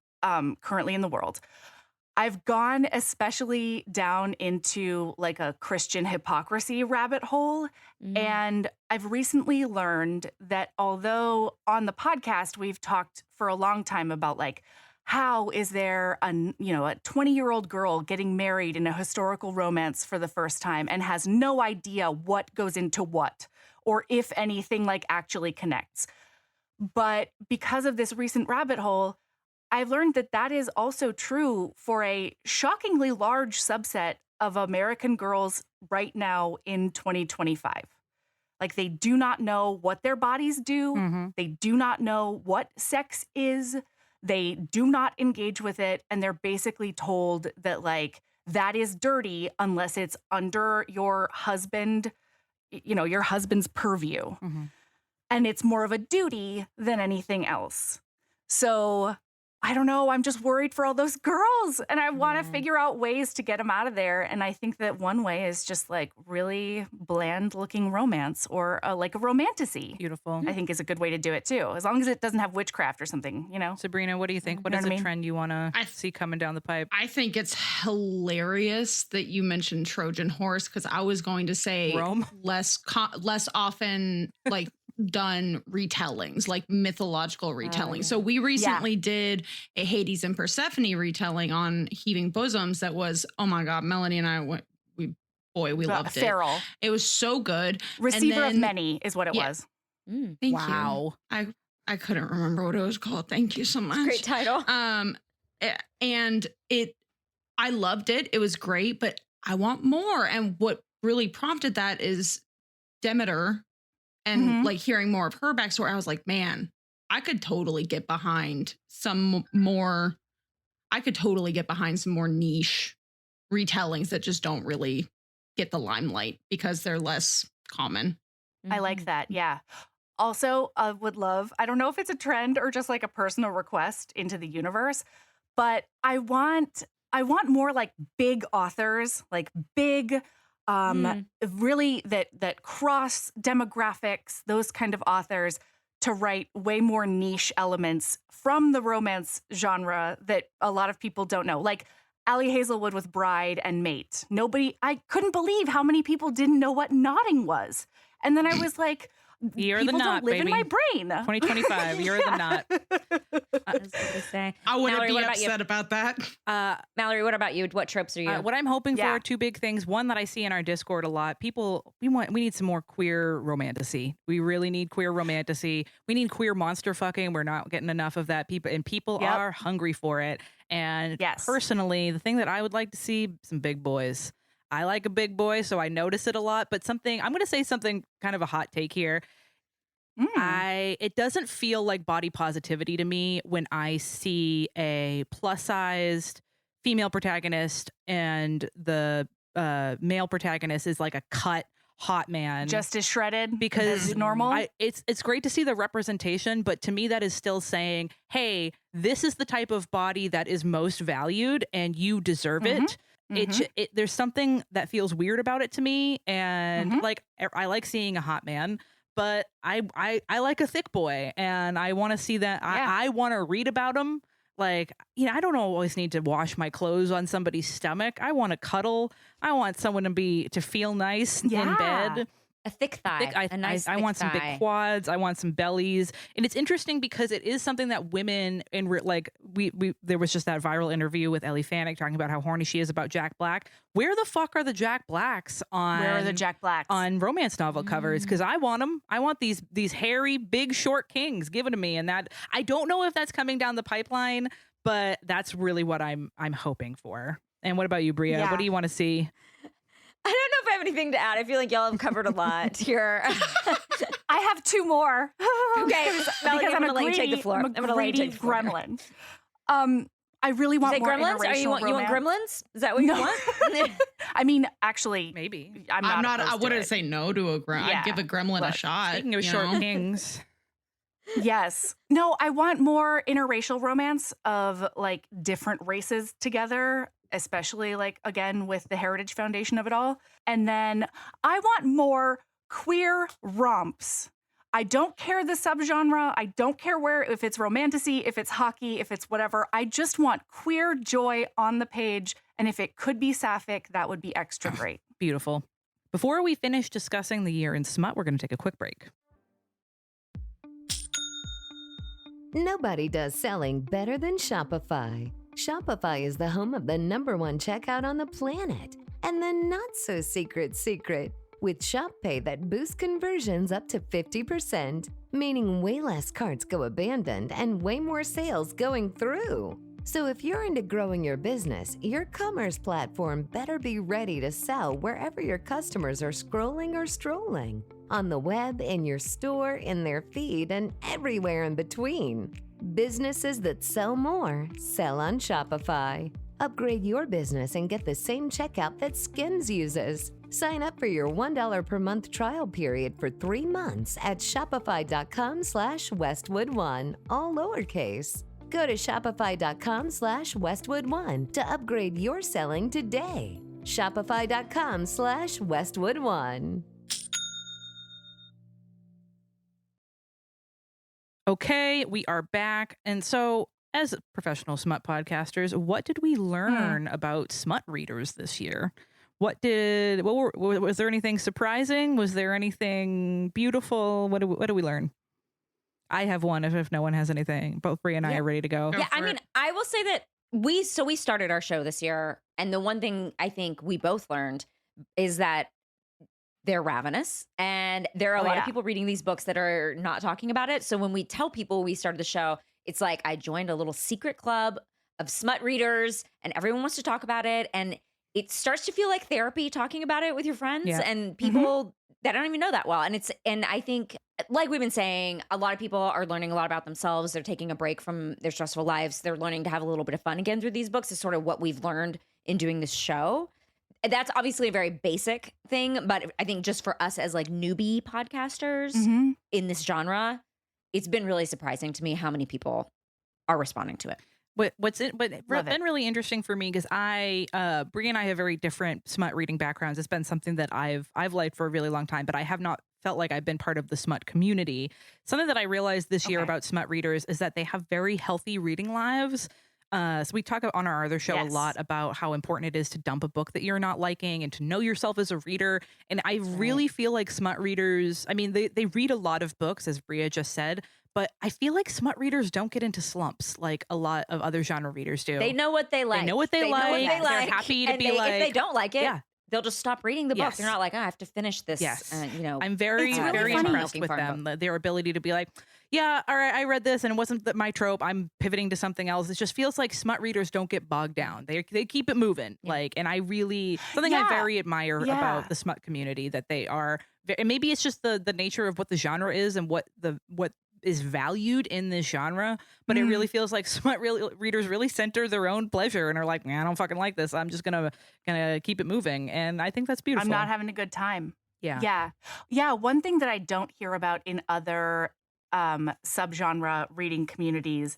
currently in the world. I've gone especially down into like a Christian hypocrisy rabbit hole. And I've recently learned that although on the podcast, we've talked for a long time about like, how is there a 20-year-old girl getting married in a historical romance for the first time and has no idea what goes into what, or if anything like actually connects. But because of this recent rabbit hole, I've learned that that is also true for a shockingly large subset of American girls right now in 2025. Like they do not know what their bodies do. Mm-hmm. They do not know what sex is. They do not engage with it. And they're basically told that like that is dirty unless it's under your husband, your husband's purview. Mm-hmm. And it's more of a duty than anything else. So I don't know. I'm just worried for all those girls and I want to figure out ways to get them out of there. And I think that one way is just like really bland looking romance or like a romantasy. Beautiful. I think is a good way to do it too. As long as it doesn't have witchcraft or something, Sabrina, what do you think? What know is what I a mean? trend you want to see coming down the pipe? I think it's hilarious that you mentioned Trojan horse because I was going to say Rome? less often like done retellings, like mythological retellings. So we recently did a Hades and Persephone retelling on Heaving Bosoms that was, oh my God, Melanie and I we loved it. Feral. It was so good. Receiver of then- many is what it Yeah. was. Mm. Thank Wow. you. I couldn't remember what it was called. Thank you so much. Great title. And I loved it. It was great, but I want more. And what really prompted that is Demeter and like hearing more of her backstory. I was like, man, I could totally get behind some more niche retellings that just don't really get the limelight because they're less common. I like that. Yeah. Also, would love, I don't know if it's a trend or just like a personal request into the universe, but I want more like big authors, like big, really that cross demographics, those kind of authors to write way more niche elements from the romance genre that a lot of people don't know. Like Allie Hazelwood with Bride and Mate. I couldn't believe how many people didn't know what knotting was. And then I was like, You're the people knot, don't live baby. in my brain. 2025, you're the knot. That's what they say. I wouldn't Mallory, be what about you? upset about that. Mallory, what about you? What tropes are you? What I'm hoping for Yeah. are two big things. One that I see in our Discord a lot. People, we need some more queer romantasy. We really need queer romantasy. We need queer monster fucking. We're not getting enough of that. People Yep. are hungry for it. And Yes. personally, the thing that I would like to see, some big boys. I like a big boy, so I notice it a lot. But I'm going to say something kind of a hot take here. It doesn't feel like body positivity to me when I see a plus-sized female protagonist and the male protagonist is like a cut hot man. Just as shredded Because as normal. it's great to see the representation, but to me that is still saying, hey, this is the type of body that is most valued and you deserve it. There's something that feels weird about it to me, and like I like seeing a hot man, but I like a thick boy, and I want to see that. Yeah. I want to read about him. Like, I don't always need to wash my clothes on somebody's stomach. I want to cuddle. I want someone to feel nice in bed. a thick thigh. A nice I thick want some thigh. big quads. I want some bellies. And it's interesting because it is something that women there was just that viral interview with Ellie Fannick talking about how horny she is about Jack Black. Where the fuck are the Jack Blacks on? Where are the Jack Blacks? On romance novel covers? Because I want them. I want these hairy, big, short kings given to me. And that I don't know if that's coming down the pipeline, but that's really what I'm hoping for. And what about you, Bria? Yeah. What do you want to see? I don't know if I have anything to add. I feel like y'all have covered a lot here. I have two more. Okay, Melody, because I'm gonna let you take the floor. I'm I'm a gonna let you greedy take the floor. gremlin. I really want Say more gremlins? interracial You want romance. gremlins? Is that what you No. want? I mean, actually, Maybe. I'm not. I opposed to wouldn't it. say no to a gremlin. Yeah, I'd give a gremlin a look, shot. Speaking of you short know? kings. Yes. No, I want more interracial romance of like different races together, especially like again with the Heritage Foundation of it all. And then I want more queer romps. I don't care the subgenre. I don't care if it's romantasy, if it's hockey, if it's whatever. I just want queer joy on the page. And if it could be sapphic, that would be extra great. Beautiful. Before we finish discussing the year in smut, we're going to take a quick break. Nobody does selling better than Shopify. Shopify is the home of the #1 checkout on the planet. And the not-so-secret secret, with Shop Pay that boosts conversions up to 50%, meaning way less carts go abandoned and way more sales going through. So if you're into growing your business, your commerce platform better be ready to sell wherever your customers are scrolling or strolling. On the web, in your store, in their feed, and everywhere in between. Businesses that sell more sell on Shopify. Upgrade your business and get the same checkout that Skims uses. Sign up for your $1 per month trial period for 3 months at shopify.com/Westwood1, all lowercase. Go to shopify.com/Westwood1 to upgrade your selling today. Shopify.com/Westwood1. Okay, we are back. And so, as professional smut podcasters, what did we learn about smut readers this year? Was there anything surprising? Was there anything beautiful? What do we learn? I have one if no one has anything. Both Bria and I are ready to go. Go Yeah, I for mean, it. I will say that we started our show this year, and the one thing I think we both learned is that they're ravenous, and there are a lot of people reading these books that are not talking about it. So when we tell people we started the show, it's like I joined a little secret club of smut readers, and everyone wants to talk about it, and it starts to feel like therapy talking about it with your friends and people that don't even know that well. And I think, like we've been saying, a lot of people are learning a lot about themselves. They're taking a break from their stressful lives. They're learning to have a little bit of fun again through these books. Is sort of what we've learned in doing this show. That's obviously a very basic thing, but I think just for us as like newbie podcasters in this genre, it's been really surprising to me how many people are responding to it. What's been really interesting for me because Brie and I have very different smut reading backgrounds. It's been something that I've liked for a really long time, but I have not felt like I've been part of the smut community. Something that I realized this year about smut readers is that they have very healthy reading lives. So we talk on our other show a Yes. lot about how important it is to dump a book that you're not liking and to know yourself as a reader. And I really feel like smut readers, I mean, they read a lot of books, as Bria just said, but I feel like smut readers don't get into slumps like a lot of other genre readers do. They know what they like. They know what they like. They're They're happy to be if they like- don't like it, Yeah. they'll just stop reading the book. Yes. They're not like, I have to finish this. Yes. It's I'm very, really very funny. impressed Milking with Farm them. Their ability to be like, yeah, all right, I read this and it wasn't my trope. I'm pivoting to something else. It just feels like smut readers don't get bogged down. They keep it moving. Yeah. Like, and I really, something I Yeah. very admire Yeah. about the smut community, that they are, and maybe it's just the nature of what the genre is and what is valued in this genre, but it really feels like smut readers really center their own pleasure and are like, man, I don't fucking like this. I'm just gonna keep it moving, and I think that's beautiful. I'm not having a good time. Yeah. Yeah. One thing that I don't hear about in other subgenre reading communities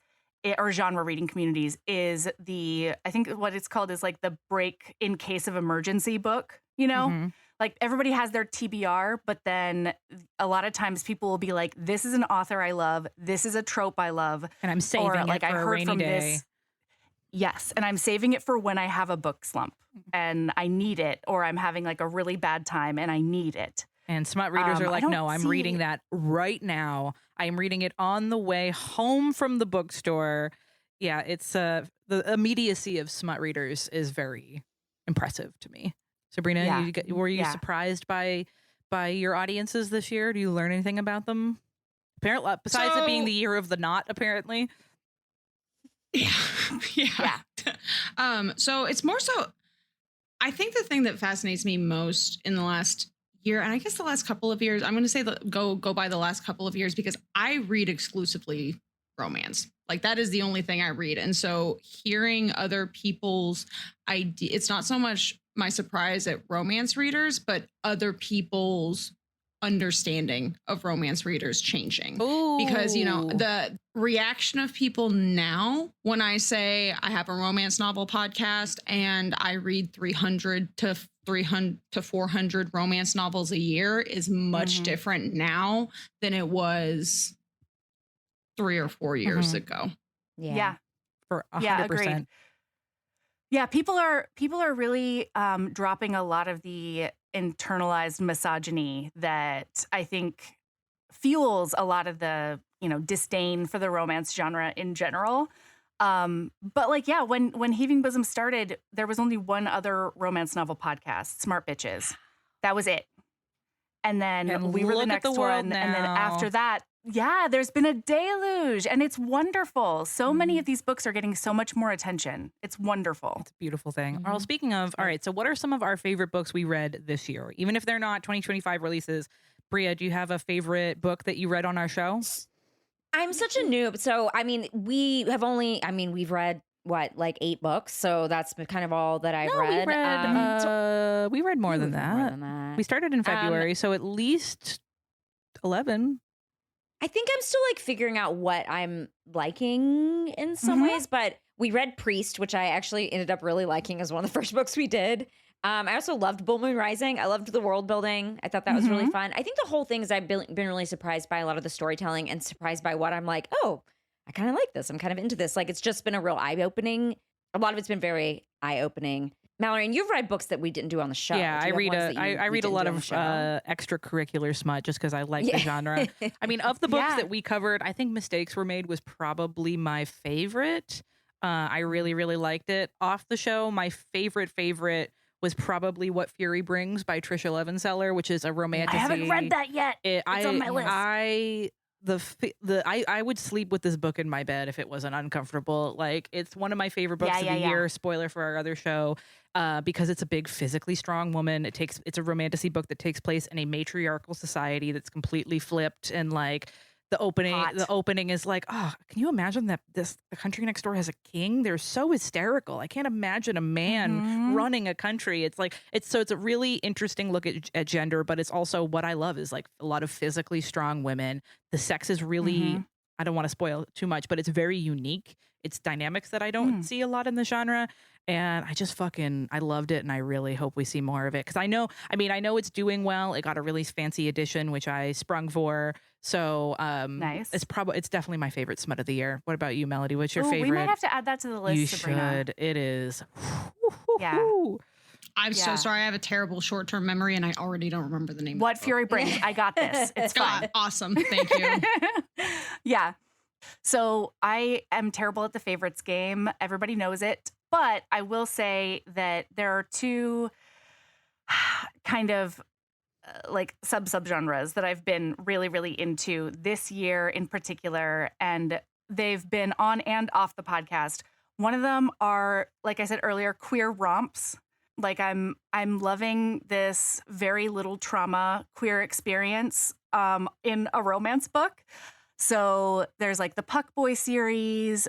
or genre reading communities is I think what it's called is like the break in case of emergency book, you know? Mhm. Like everybody has their TBR, but then a lot of times people will be like, this is an author I love. This is a trope I love. And I'm saving Or it like for I a heard rainy from day. this. Yes. And I'm saving it for when I have a book slump and I need it, or I'm having like a really bad time and I need it. And smut readers are I like, don't no, I'm see- reading that right now. I'm reading it on the way home from the bookstore. Yeah, it's the immediacy of smut readers is very impressive to me. Sabrina, Yeah. were you Yeah. surprised by your audiences this year? Do you learn anything about them? Apparently, besides it being So- the year of the knot, apparently. Yeah. So it's more so, I think the thing that fascinates me most in the last year, and I guess the last couple of years, I'm going to say go by the last couple of years, because I read exclusively romance. Like that is the only thing I read. And so hearing other people's idea, it's not so much my surprise at romance readers, but other people's understanding of romance readers changing. Because, the reaction of people now when I say I have a romance novel podcast and I read 300 to 400 romance novels a year is much Mhm. different now than it was 3 or 4 years Mhm. ago. Yeah. For Yeah, 100%. agreed. Yeah, people are really dropping a lot of the internalized misogyny that I think fuels a lot of the disdain for the romance genre in general. But like, yeah, when Heaving Bosom started, there was only one other romance novel podcast, Smart Bitches. That was it. And then And we were the look at next the world one, and then now. after that, yeah, there's been a deluge, and it's wonderful. So many of these books are getting so much more attention. It's wonderful. It's a beautiful thing. Mhm. Well, speaking of, all right, so what are some of our favorite books we read this year? Even if they're not 2025 releases, Bria, do you have a favorite book that you read on our show? I'm such a noob. So, I mean, we've read like 8 books. So that's kind of all that I've read. We read more than More that. than that. We started in February, so at least 11. I think I'm still like figuring out what I'm liking in some Mhm. ways, but we read Priest, which I actually ended up really liking as one of the first books we did. I also loved Bull Moon Rising. I loved the world building. I thought that was really fun. I think the whole thing is I've been really surprised by a lot of the storytelling and surprised by what I'm like, oh, I kind of like this. I'm kind of into this. Like it's just been a real eye-opening. A lot of it's been very eye-opening. Mallory, and you've read books that we didn't do on the show. Yeah, Do I you have read ones that you I read a didn't lot do on of the show? extracurricular smut just because I like the Yeah. genre. I mean, of the books Yeah. that we covered, I think Mistakes Were Made was probably my favorite. I really, really liked it. Off the show, my favorite was probably What Fury Brings by Trisha Levenseller, which is a romantic. I haven't read that yet. It's on my list. I would sleep with this book in my bed if it wasn't uncomfortable. Like it's one of my favorite books of the Yeah. year. Spoiler for our other show, because it's a big physically strong woman. It's a romantasy book that takes place in a matriarchal society that's completely flipped, and like the Hot. opening is like, oh, can you imagine that the country next door has a king? They're so hysterical. I can't imagine a man Mhm. running a country. It's like it's a really interesting look at gender, but it's also what I love is like a lot of physically strong women. The sex is really Mhm. I don't want to spoil too much, but it's very unique. It's dynamics that I don't see a lot in the genre. And I loved it. And I really hope we see more of it. Cause I know it's doing well. It got a really fancy edition, which I sprung for. So Nice. it's definitely my favorite smut of the year. What about you, Melody? What's your Ooh, favorite? We might have to add that to the list, You Sabrina. should. It is. Yeah. I'm Yeah. so sorry. I have a terrible short-term memory, and I already don't remember the name. What of the Fury brings. I got this. It's fine. book. Awesome. Thank you. Yeah. So I am terrible at the favorites game. Everybody knows it. But I will say that there are two kind of like subgenres that I've been really, really into this year in particular. And they've been on and off the podcast. One of them are, like I said earlier, queer romps. Like I'm loving this very little trauma queer experience in a romance book. So there's like the Puck Boy series.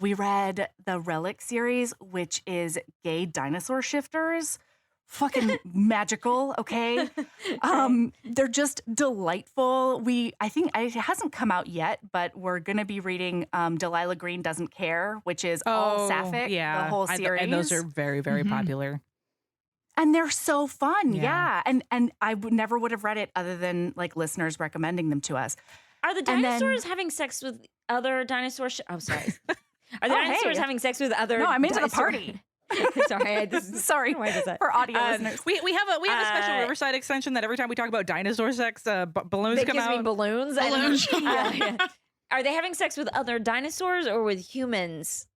We read the Relic series, which is gay dinosaur shifters. Fucking magical, okay? They're just delightful. I think it hasn't come out yet, but we're gonna be reading Delilah Green Doesn't Care, which is all sapphic, the whole series. And those are very, very popular. And they're so fun, Yeah. yeah. And I never would have read it other than like listeners recommending them to us. Are the And then- dinosaurs having sex with other dinosaurs? Oh, sorry. Are the Oh, hey. dinosaurs having sex with other? No, I'm into the dinosaur- party. Sorry, Sorry Why does that? for audio listeners. We have a special Riverside extension that every time we talk about dinosaur sex, balloons That come gives me out. balloons. Balloons. Yeah. Are they having sex with other dinosaurs or with humans?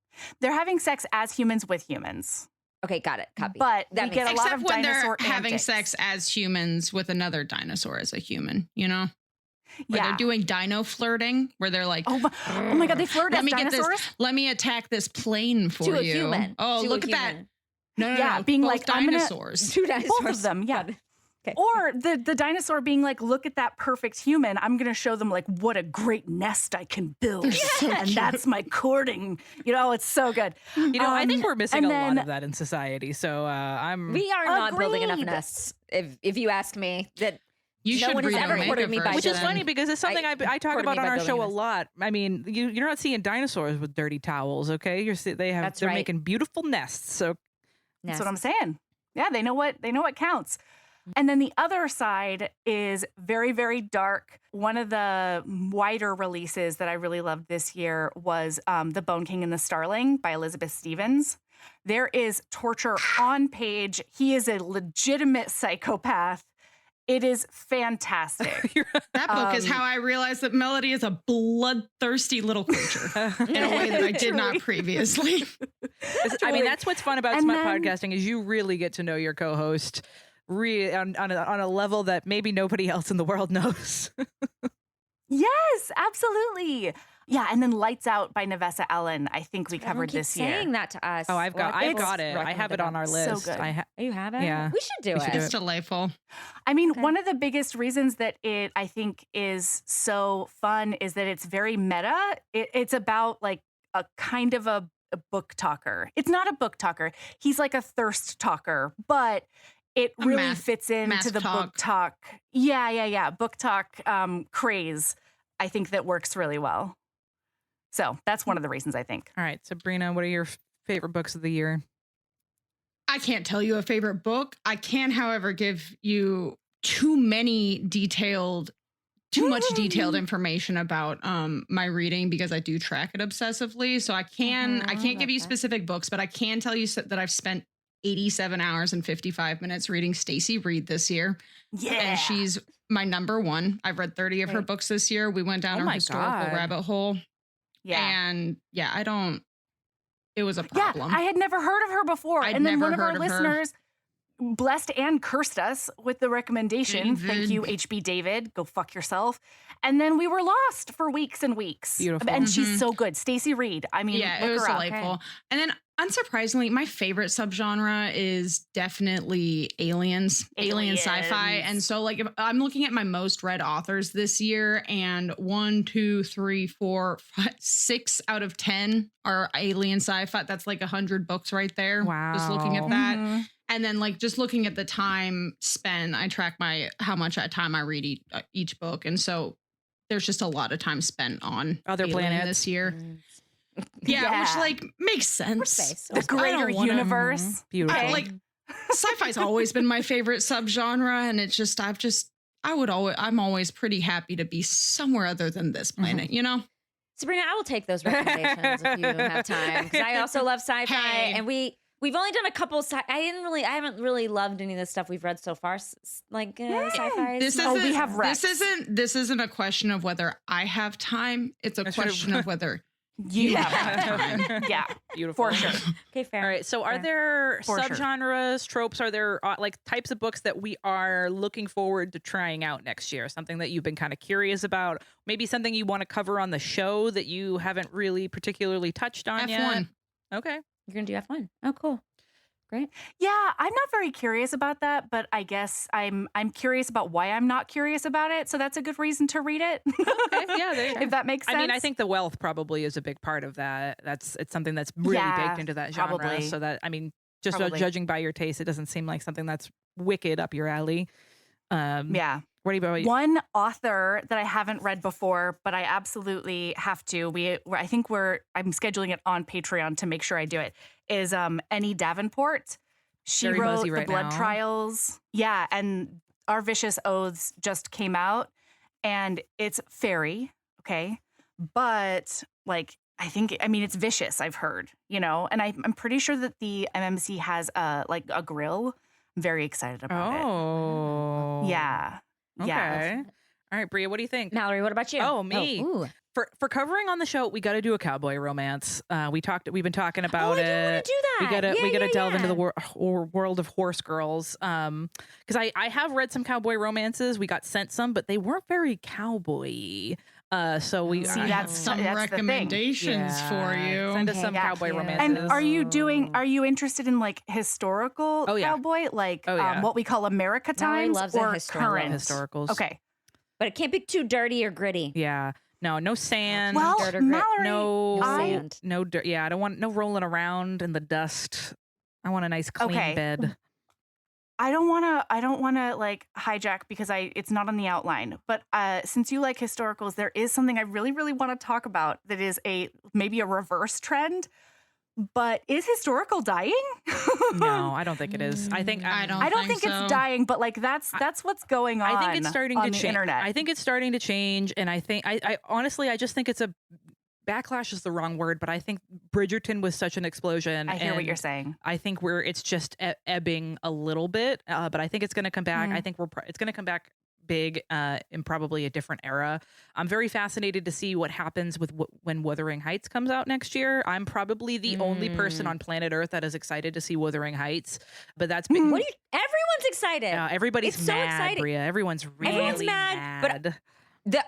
They're having sex as humans with humans. Okay, got it. Copy. But That we makes get a sense. lot Except of when dinosaur they're having antics. sex as humans with another dinosaur as a human, you know? Where Yeah. they're doing dino flirting, where they're like, Oh my God, they flirt let as me get dinosaurs? this, let me attack this plane for To a you. human. Oh, To a look at that. human. No, Yeah, no, being both like, I'm gonna- dinosaurs. Two dinosaurs. Both of them, yeah. Got it. Okay. Or the dinosaur being like, look at that perfect human. I'm going to show them like what a great nest I can build. And that's my courting. You know, it's so good. I think we're missing and a lot then- of that in society. So I'm. We are not building enough Agreed. nests. If you ask me, that You No should one has read ever the quoted me manga by Which is then. funny because it's something I talk courted about me on by our show building a this. lot. I mean, you're not seeing dinosaurs with dirty towels, okay? They're That's right. making beautiful nests. So That's what I'm saying. Yeah, they know what counts. And then the other side is very, very dark. One of the wider releases that I really loved this year was The Bone King and the Starling by Elizabeth Stevens. There is torture on page. He is a legitimate psychopath. It is fantastic. That book is Um, how I realized that Melody is a bloodthirsty little creature in a way that I did not previously. I mean, that's what's fun about And smut then- podcasting is you really get to know your co-host on a level that maybe nobody else in the world knows. Yes, absolutely. Yeah, and then Lights Out by Nevessa Ellen. I think we Everyone covered keeps this year. saying that to us. Oh, I've got It's it. I have it on our So list. good. You have it? Yeah. We should do We should it. do It's delightful. I mean, Okay. one of the biggest reasons that it, I think, is so fun is that it's very meta. It's about like a kind of a book talker. It's not a book talker. He's like a thirst talker, but it A really math- fits into math the talk. book talk. Yeah. Book talk craze. I think that works really well. So that's one of the reasons I think. All right, Sabrina, what are your favorite books of the year? I can't tell you a favorite book. I can, however, give you too much detailed information about my reading because I do track it obsessively. So I can't give you okay. specific books, but I can tell you that I've spent 87 hours and 55 minutes reading Stacey Reid this year. Yeah. And she's my number one. I've read 30 of her Great. books this year. We went down Oh a my historical God. rabbit hole. Yeah. And it was a Yeah, problem. I had never heard of her before. I'd and then never one of our heard of her. listeners blessed and cursed us with the recommendation. Thank David. you, HB David. Go fuck yourself. And then we were lost for weeks and weeks. Beautiful. And Mhm. she's so good. Stacey Reid. I mean, Yeah, look it was her up. delightful. And then unsurprisingly, my favorite subgenre is definitely alien sci-fi. Aliens. And so like if I'm looking at my most read authors this year and 1, 2, 3, 4, 5, 6 out of 10 are alien sci-fi. That's like 100 books right there. Just looking at Wow. that. Mhm. And then like just looking at the time spent, I track how much time I read each book. And so there's just a lot of time spent on Other Alien planets. this year. Yeah, which like makes sense. Space. The I don't greater wanna- universe. Beautiful. Okay. Like sci-fi's always been my favorite subgenre, and it's just I'm always pretty happy to be somewhere other than this planet, you know? Sabrina, I will take those recommendations if you have time, because I also love sci-fi, Hey. and we've only done a couple. I haven't really loved any of the stuff we've read so far, sci-fi. This Oh, isn't we have Rex. this isn't a question of whether I have time. It's a That's true. question of whether You have have time. Yeah, Beautiful. for sure. Okay, fair. All right. So, are Fair. there For sure. subgenres, tropes? Are there like types of books that we are looking forward to trying out next year? Something that you've been kind of curious about? Maybe something you want to cover on the show that you haven't really particularly touched on yet? F1. Okay. You're gonna do F1. Oh, cool. Great. Yeah, I'm not very curious about that, but I guess I'm curious about why I'm not curious about it. So that's a good reason to read it. Okay. Yeah. If that makes sense. I mean, I think the wealth probably is a big part of that. It's something that's really Yeah, baked into that genre. probably. So that, I mean, just Probably. judging by your taste, it doesn't seem like something that's wicked up your alley. Yeah. What about you? One author that I haven't read before, but I absolutely have to. I'm scheduling it on Patreon to make sure I do it. Is Annie Davenport. She Very wrote buzzy The right Blood now. Trials. Yeah, and Our Vicious Oaths just came out, and it's fairy, okay? But like I mean it's vicious, I've heard, and I'm pretty sure that the MMC has a grill. I'm very excited about it. Oh. Yeah. Okay. Yeah. All right, Bria, what do you think? Mallory, what about you? Oh, me. ooh. For covering on the show, we got to do a cowboy romance. We've been talking about I it. do want to do that. We gotta delve into the yeah. world of horse girls. Because I have read some cowboy romances. We got sent some, but they weren't very cowboy-y. So we See, I have that's some the thing. recommendations for you. Send us Okay, some got cowboy you. romances. And are you interested in like historical Oh, yeah. cowboy, like Oh, yeah. what we call America Mallory times loves a or historical. current? historicals? Okay. But it can't be too dirty or gritty. Yeah. No sand. Well, dirt or grit. Mallory, no sand. No dirt. Yeah, I don't want no rolling around in the dust. I want a nice clean Okay. bed. I don't want to like hijack because it's not on the outline. But since you like historicals, there is something I really, really want to talk about that is maybe a reverse trend. But is historical dying? No, I don't think it is. I think I don't I don't think so. it's dying, but like that's what's going on. I think it's starting on to the change. internet. I think it's starting to change, and I think I honestly I just think it's a backlash is the wrong word, but I think Bridgerton was such an explosion. I hear what and you're saying. I think it's just ebbing a little bit, but I think it's going to come back. I think it's going to come back big in probably a different era. I'm very fascinated to see what happens with when Wuthering Heights comes out next year. I'm probably the only person on planet Earth that is excited to see Wuthering Heights, but that's big. What do you? Everyone's excited. Everybody's It's so mad, exciting. Bria. Everyone's really Everyone's mad, but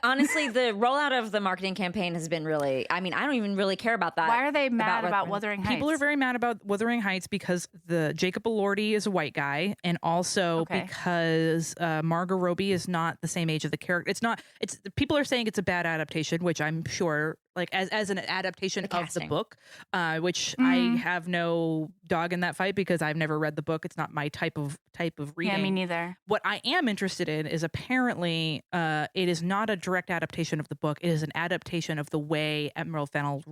honestly, the rollout of the marketing campaign has been really. I mean, I don't even really care about that. Why are they mad about Wuthering Wuthering Heights? People are very mad about Wuthering Heights because the Jacob Elordi is a white guy, and also because Margot Robbie is not the same age of the character. It's people are saying it's a bad adaptation, which I'm sure, like as an adaptation of the casting. book, which I have no dog in that fight because I've never read the book. It's not my type of reading. Yeah, me neither. What I am interested in is apparently it is not a direct adaptation of the book. It is an adaptation of the way Emerald Fennell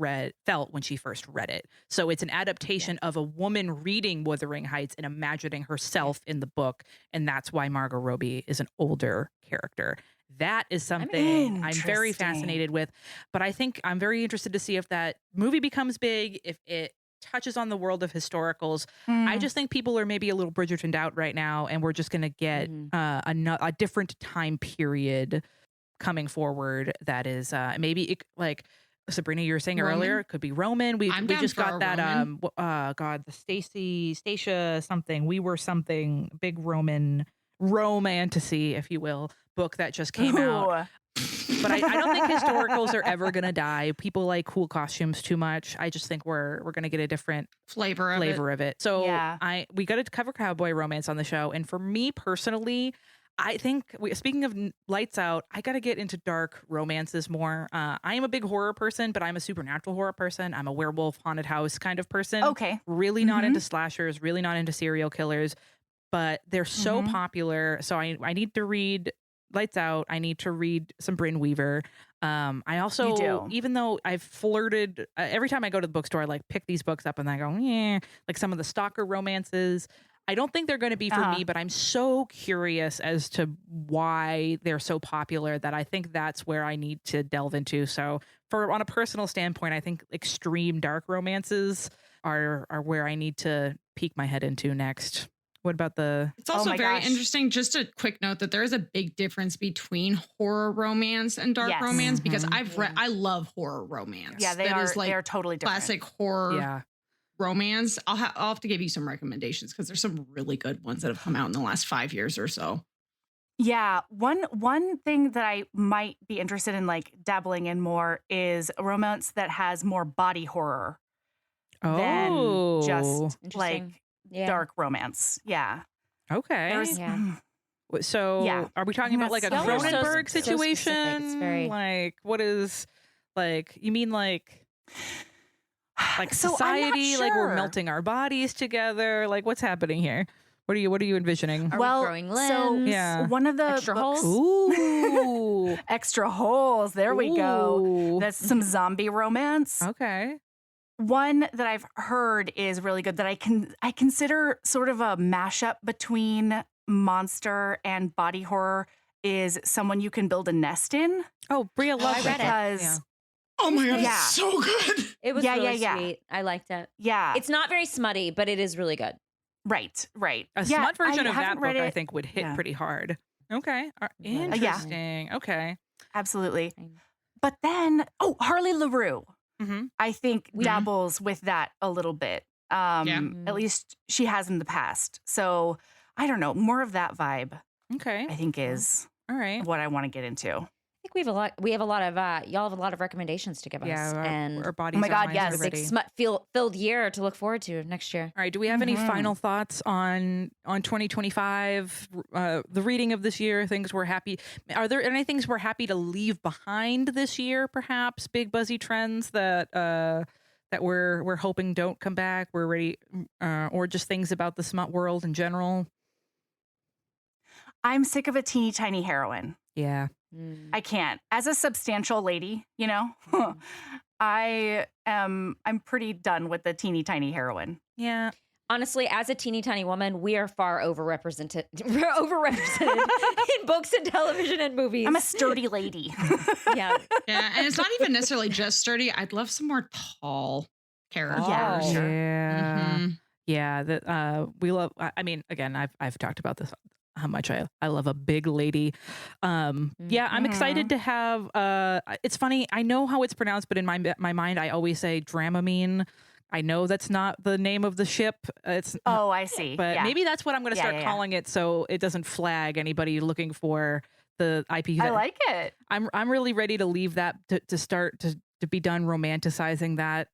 felt when she first read it. So it's an adaptation of a woman reading Wuthering Heights and imagining herself in the book. And that's why Margot Robbie is an older character. That is something I'm very fascinated with. But I think I'm very interested to see if that movie becomes big, if it touches on the world of historicals. I just think people are maybe a little Bridgertoned out right now, and we're just going to get a different time period coming forward that is like Sabrina, you were saying earlier, it could be Roman. We just got that the Stacia something. We were something big Roman romantasy, if you will, book that just came out. But I don't think historicals are ever going to die. People like cool costumes too much. I just think we're going to get a different flavor of it. So Yeah. we got to cover cowboy romance on the show. And for me personally, I think speaking of Lights Out, I got to get into dark romances more. I am a big horror person, but I'm a supernatural horror person. I'm a werewolf, haunted house kind of person. Okay. Really not into slashers, really not into serial killers, but they're so popular. So I need to read Lights Out. I need to read some Brynn Weaver. I also, You do. even though I've flirted, every time I go to the bookstore, I like pick these books up and I go, yeah, like some of the stalker romances. I don't think they're going to be for me, but I'm so curious as to why they're so popular that I think that's where I need to delve into. So on a personal standpoint, I think extreme dark romances are where I need to peek my head into next. What about the... It's also my very gosh. interesting. Just a quick note that there is a big difference between horror romance and dark Yes. romance, because Mhm. I love horror romance. Yeah, they That are. is like they are totally different. classic horror Yeah. romance. I'll have to give you some recommendations because there's some really good ones that have come out in the last 5 years or so. Yeah, one thing that I might be interested in like dabbling in more is a romance that has more body horror than just like Interesting. Yeah. dark romance. Yeah. Okay. There's Yeah. So Yeah. are we talking about like a Y'all are so Cronenberg specific. situation? It's very- Like, what is, like, you mean like So I'm not society, like we're sure. melting our bodies together? Like, what's happening here? What are you envisioning? Are we growing limbs? Yeah. one of the Extra books, holes? Ooh. extra holes. There we go. Ooh. That's some zombie romance. Okay. One that I've heard is really good that I consider sort of a mashup between monster and body horror is Someone You Can Build a Nest In. Oh, Bria I loves read it. that. Because Oh my God, Yeah. it's so good. It was Yeah, really yeah, yeah. sweet. I liked it. yeah, It's not very smutty, but it is really good. right. A Yeah, smut version I of that haven't book, read I it. think, would hit Yeah. pretty hard. Okay. Yeah. Interesting. Okay. Absolutely. Same. But then, Harley LaRue, Mm-hmm. I think Mhm. dabbles with that a little bit. Mhm. At least she has in the past. So I don't know. More of that vibe, Okay. I think, is All right. what I want to get into. I think we have a lot of y'all have a lot of recommendations to give us. Yeah. And Our bodies. Oh my our God, minds yes. are a big ready. smut filled year to look forward to next year. All right. Do we have any Mhm. final thoughts on 2025? The reading of this year, things we're happy. Are there any things we're happy to leave behind this year? Perhaps big buzzy trends that we're hoping don't come back. We're ready, or just things about the smut world in general. I'm sick of a teeny tiny heroine. Yeah. Mm. I can't. As a substantial lady, I'm pretty done with the teeny tiny heroine. Yeah. Honestly, as a teeny tiny woman, we are far overrepresented in books and television and movies. I'm a sturdy lady. yeah. Yeah, and it's not even necessarily just sturdy. I'd love some more tall characters. Yeah, Oh. sure. Yeah. Mhm. Yeah, that we love. I mean, again, I've talked about this, how much I love a big lady. Yeah, I'm excited to have. It's funny. I know how it's pronounced, but in my mind, I always say Dramamine. I know that's not the name of the ship. It's Oh, I see. but Yeah. maybe that's what I'm going to Yeah, start yeah, yeah. calling it, so it doesn't flag anybody looking for the IP. I like it. I'm really ready to leave that to start to be done romanticizing that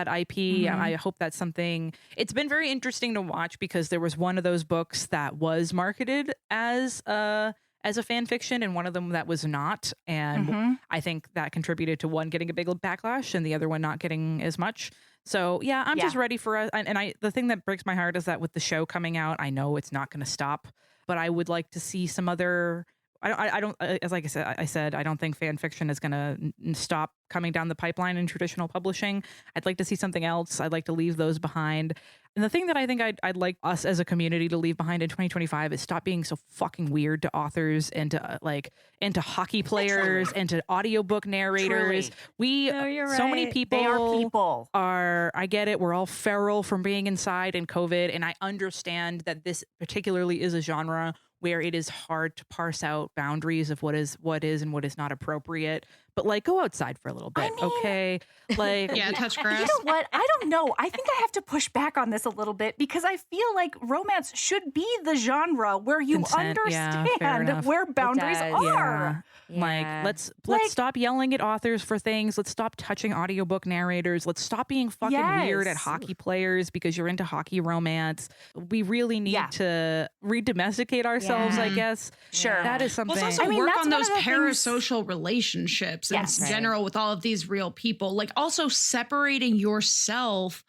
IP. Mhm. I hope that's something. It's been very interesting to watch because there was one of those books that was marketed as a fan fiction and one of them that was not, and Mhm. I think that contributed to one getting a big backlash and the other one not getting as much. So yeah, I'm just ready for the thing that breaks my heart is that with the show coming out, I know it's not going to stop, but I would like to see some other. I don't, as like I said, I don't think fan fiction is going to stop coming down the pipeline in traditional publishing. I'd like to see something else. I'd like to leave those behind. And the thing that I think I'd like us as a community to leave behind in 2025 is stop being so fucking weird to authors and to hockey players and to audiobook narrators. Truly. No, you're So many right. people They are people. I get it. We're all feral from being inside and COVID. And I understand that this particularly is a genre where it is hard to parse out boundaries of what is and what is not appropriate. But like, go outside for a little bit, I mean- okay? Like, Yeah, touch You grass. know what? I don't know. I think I have to push back on this a little bit because I feel like romance should be the genre where you Consent, yeah, fair understand enough. where boundaries does. are. yeah. Like, Yeah. let's Like- stop yelling at authors for things. Let's stop touching audiobook narrators. Let's stop being fucking weird at Yes. hockey players because you're into hockey romance. We really need Yeah. to redomesticate ourselves, I Yeah. guess. Sure. That is Well, something. it's also I mean, work that's on one those of the things- parasocial relationships Yes. in Right. general with all of these real people. Like also separating yourself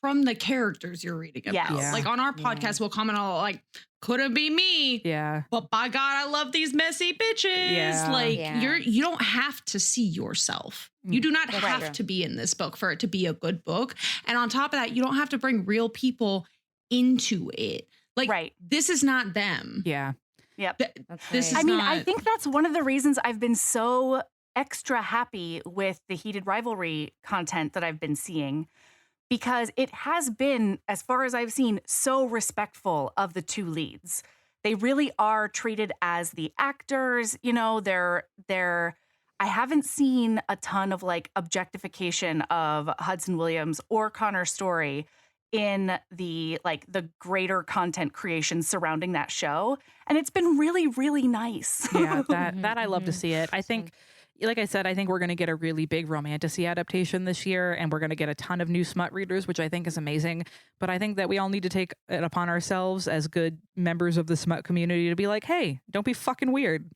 from the characters you're reading about. Yes. Yeah. Like on our podcast, we'll comment all like, couldn't be me. Yeah. But by God, I love these messy bitches. Yeah. Like Yeah. you don't have to see yourself. You do not That's have true. to be in this book for it to be a good book. And on top of that, you don't have to bring real people into it. Like Right. this is not them. Yeah. Yep. That's This right. is I mean, I not- think that's one of the reasons I've been so extra happy with the heated rivalry content that I've been seeing, because it has been, as far as I've seen, so respectful of the two leads. They really are treated as the actors, you know, I haven't seen a ton of like objectification of Hudson Williams or Connor Story in the greater content creation surrounding that show. And it's been really, really nice. Yeah, that I love to mhm. see it. I think, like I said, I think we're going to get a really big romantasy adaptation this year, and we're going to get a ton of new smut readers, which I think is amazing. But I think that we all need to take it upon ourselves as good members of the smut community to be like, hey, don't be fucking weird.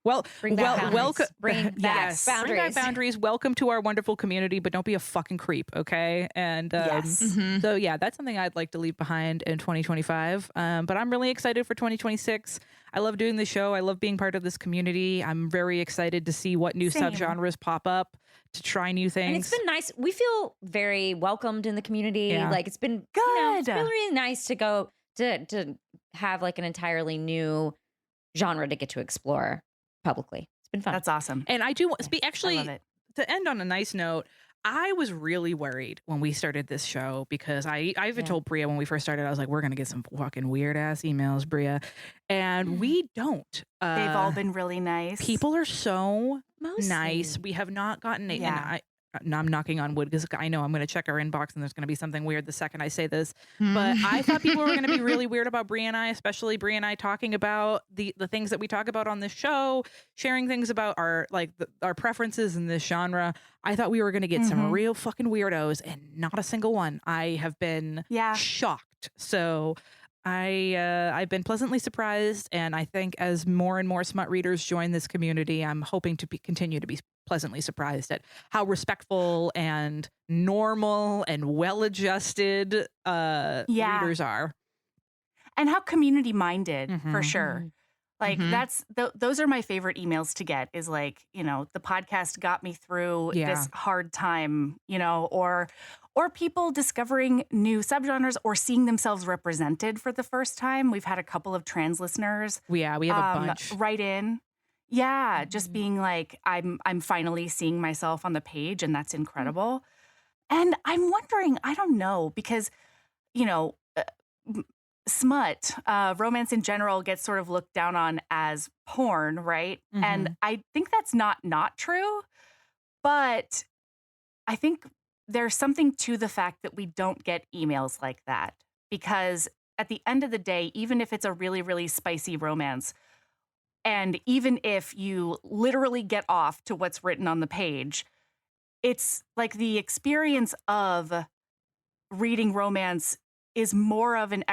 Well, Bring back boundaries. welcome. Bring back Yes, bring back boundaries. boundaries. Welcome to our wonderful community, but don't be a fucking creep, okay? And Yes. Mhm. so yeah, that's something I'd like to leave behind in 2025. But I'm really excited for 2026. I love doing the show. I love being part of this community. I'm very excited to see what new Same. subgenres pop up, to try new things. And it's been nice. We feel very welcomed in the community. Yeah. Like it's been it's Good. been really nice to go to have like an entirely new genre to get to explore publicly. It's been fun. That's awesome. And I do I actually love it. to end on a nice note. I was really worried when we started this show because I even Yeah. told Bria when we first started, I was like, we're going to get some fucking weird ass emails, Bria. And we don't. They've all been really nice. People are so Mostly. nice. We have not gotten it. Yeah. And I'm knocking on wood because I know I'm going to check our inbox and there's going to be something weird the second I say this. But I thought people were going to be really weird about Bria and I, especially Bria and I talking about the things that we talk about on this show, sharing things about our our preferences in this genre. I thought we were going to get some Mhm. real fucking weirdos, and not a single one. I have been Yeah. shocked. So I've been pleasantly surprised, and I think as more and more smut readers join this community, I'm hoping to continue to be pleasantly surprised at how respectful and normal and well-adjusted Yeah. readers are. And how community minded for Mhm. sure. Mhm. Like Mhm. that's those are my favorite emails to get, is like, you know, the podcast got me through Yeah. this hard time, you know, or people discovering new subgenres or seeing themselves represented for the first time. We've had a couple of trans listeners Yeah, we have a bunch. write in. Yeah, just Mhm. being like, I'm finally seeing myself on the page, and that's incredible. And I'm wondering, I don't know, because, you know, smut, romance in general gets sort of looked down on as porn, right? And I think that's not true, but I think there's something to the fact that we don't get emails like that, because at the end of the day, even if it's a really, really spicy romance, and even if you literally get off to what's written on the page, it's like the experience of reading romance is more of an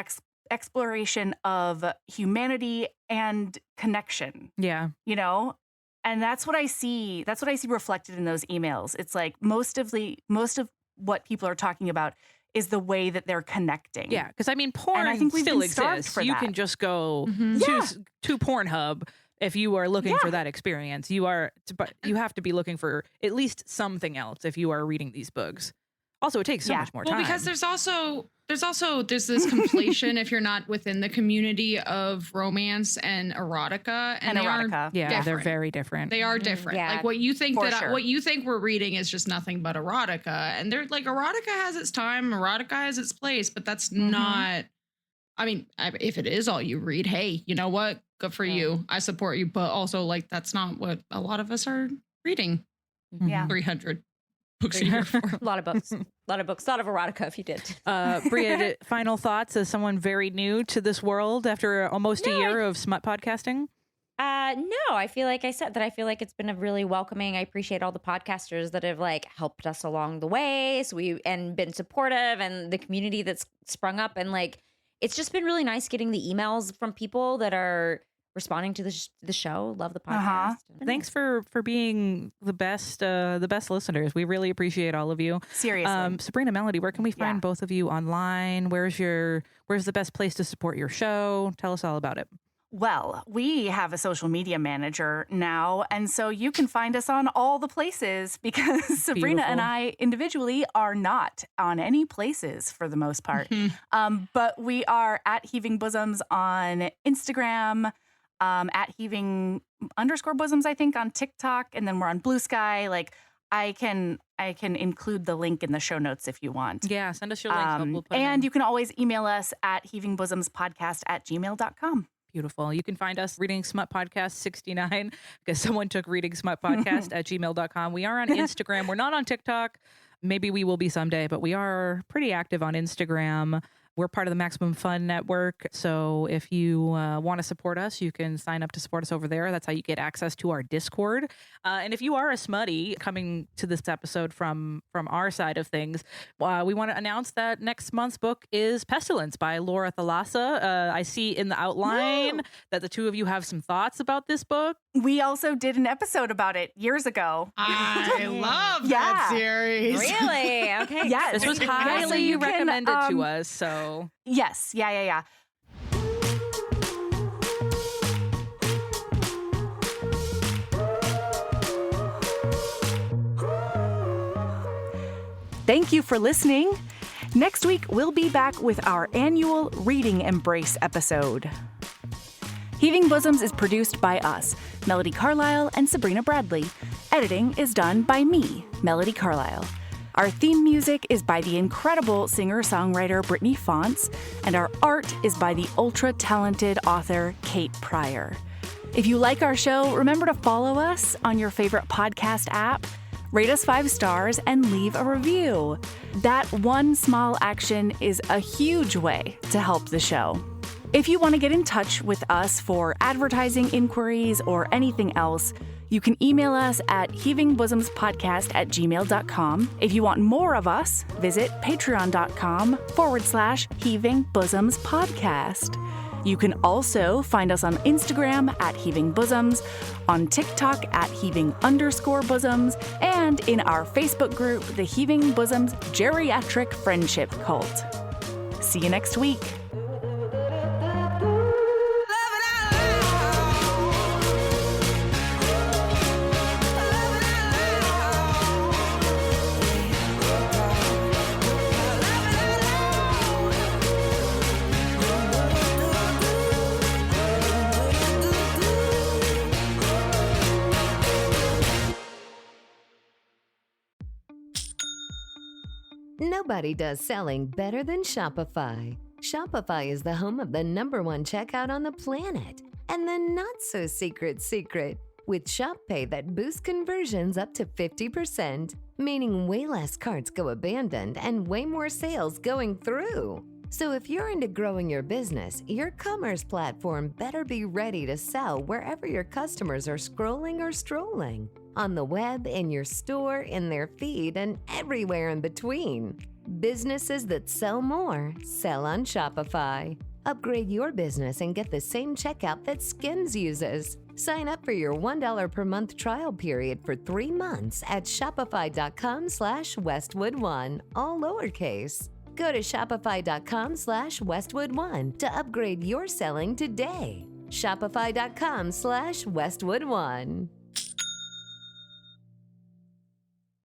exploration of humanity and connection, Yeah. you know? And that's what I see. That's what I see reflected in those emails. It's like most of what people are talking about is the way that they're connecting. Yeah, because I mean, porn I think we've still been starved exists. for You that. can just go Mhm. to Pornhub if you are looking for Yeah. that experience. But you have to be looking for at least something else if you are reading these books. Also, it takes so Yeah. much more Well, time. because there's this conflation if you're not within the community of romance and erotica, And they are erotica. yeah, they're different. very different. They are Mhm. different. Yeah. Like what you think For sure. what you think we're reading is just nothing but erotica, and they're like erotica has its time, erotica has its place, but that's not. I mean, if it is all you read, hey, you know what? Good for Yeah. you. I support you, but also like that's not what a lot of us are reading. Yeah. 300 books a year for. A lot of books. A lot of books. A lot of erotica if you did. Bria, final thoughts as someone very new to this world after almost a No, year of smut podcasting? No, I feel like I said that I feel like it's been a really welcoming. I appreciate all the podcasters that have like helped us along the way. And been supportive, and the community that's sprung up, and like it's just been really nice getting the emails from people that are responding to the show. Love the Uh-huh. podcast. Thanks for being the best listeners. We really appreciate all of you. Seriously. Sabrina, Melody, where can we find both of you online? Where's the best place to support your show? Tell us all about it. Well, we have a social media manager now, and so you can find us on all the places because Sabrina and I individually are not on any places for the most part. But we are at Heaving Bosoms on Instagram, at Heaving_Bosoms, I think, on TikTok, and then we're on Blue Sky. Like, I can include the link in the show notes if you want. Yeah, send us your links. We'll put and you can always email us at heavingbosomspodcast@gmail.com. Beautiful. You can find us Reading Smut Podcast 69 because someone took Reading Smut Podcast at gmail.com. We are on Instagram. We're not on TikTok. Maybe we will be someday, but we are pretty active on Instagram. We're part of the Maximum Fun Network. So if you want to support us, you can sign up to support us over there. That's how you get access to our Discord. And if you are a smutty coming to this episode from our side of things, we want to announce that next month's book is Pestilence by Laura Thalassa. I see in the outline that the two of you have some thoughts about this book. We also did an episode about it years ago. I love that series. Really? Okay. Yes. This was Yeah, so highly you can, recommended to us. So Yes. Yeah. Thank you for listening. Next week, we'll be back with our annual Reading Embrace episode. Heaving Bosoms is produced by us, Melody Carlisle and Sabrina Bradley. Editing is done by me, Melody Carlisle. Our theme music is by the incredible singer-songwriter Brittany Fonts, and our art is by the ultra-talented author Kate Pryor. If you like our show, remember to follow us on your favorite podcast app, rate us 5 stars, and leave a review. That one small action is a huge way to help the show. If you want to get in touch with us for advertising inquiries or anything else, you can email us at heavingbosomspodcast@gmail.com. If you want more of us, visit patreon.com/heavingbosomspodcast. You can also find us on Instagram at Heaving Bosoms, on TikTok at Heaving_Bosoms, and in our Facebook group, the Heaving Bosoms Geriatric Friendship Cult. See you next week. Nobody does selling better than Shopify. Shopify is the home of the #1 checkout on the planet. And the not-so-secret secret, with Shop Pay that boosts conversions up to 50%, meaning way less carts go abandoned and way more sales going through. So if you're into growing your business, your commerce platform better be ready to sell wherever your customers are scrolling or strolling. On the web, in your store, in their feed, and everywhere in between. Businesses that sell more sell on Shopify. Upgrade your business and get the same checkout that Skims uses. Sign up for your $1 per month trial period for 3 months at shopify.com/Westwood1, all lowercase. Go to shopify.com/Westwood1 to upgrade your selling today. Shopify.com/Westwood1.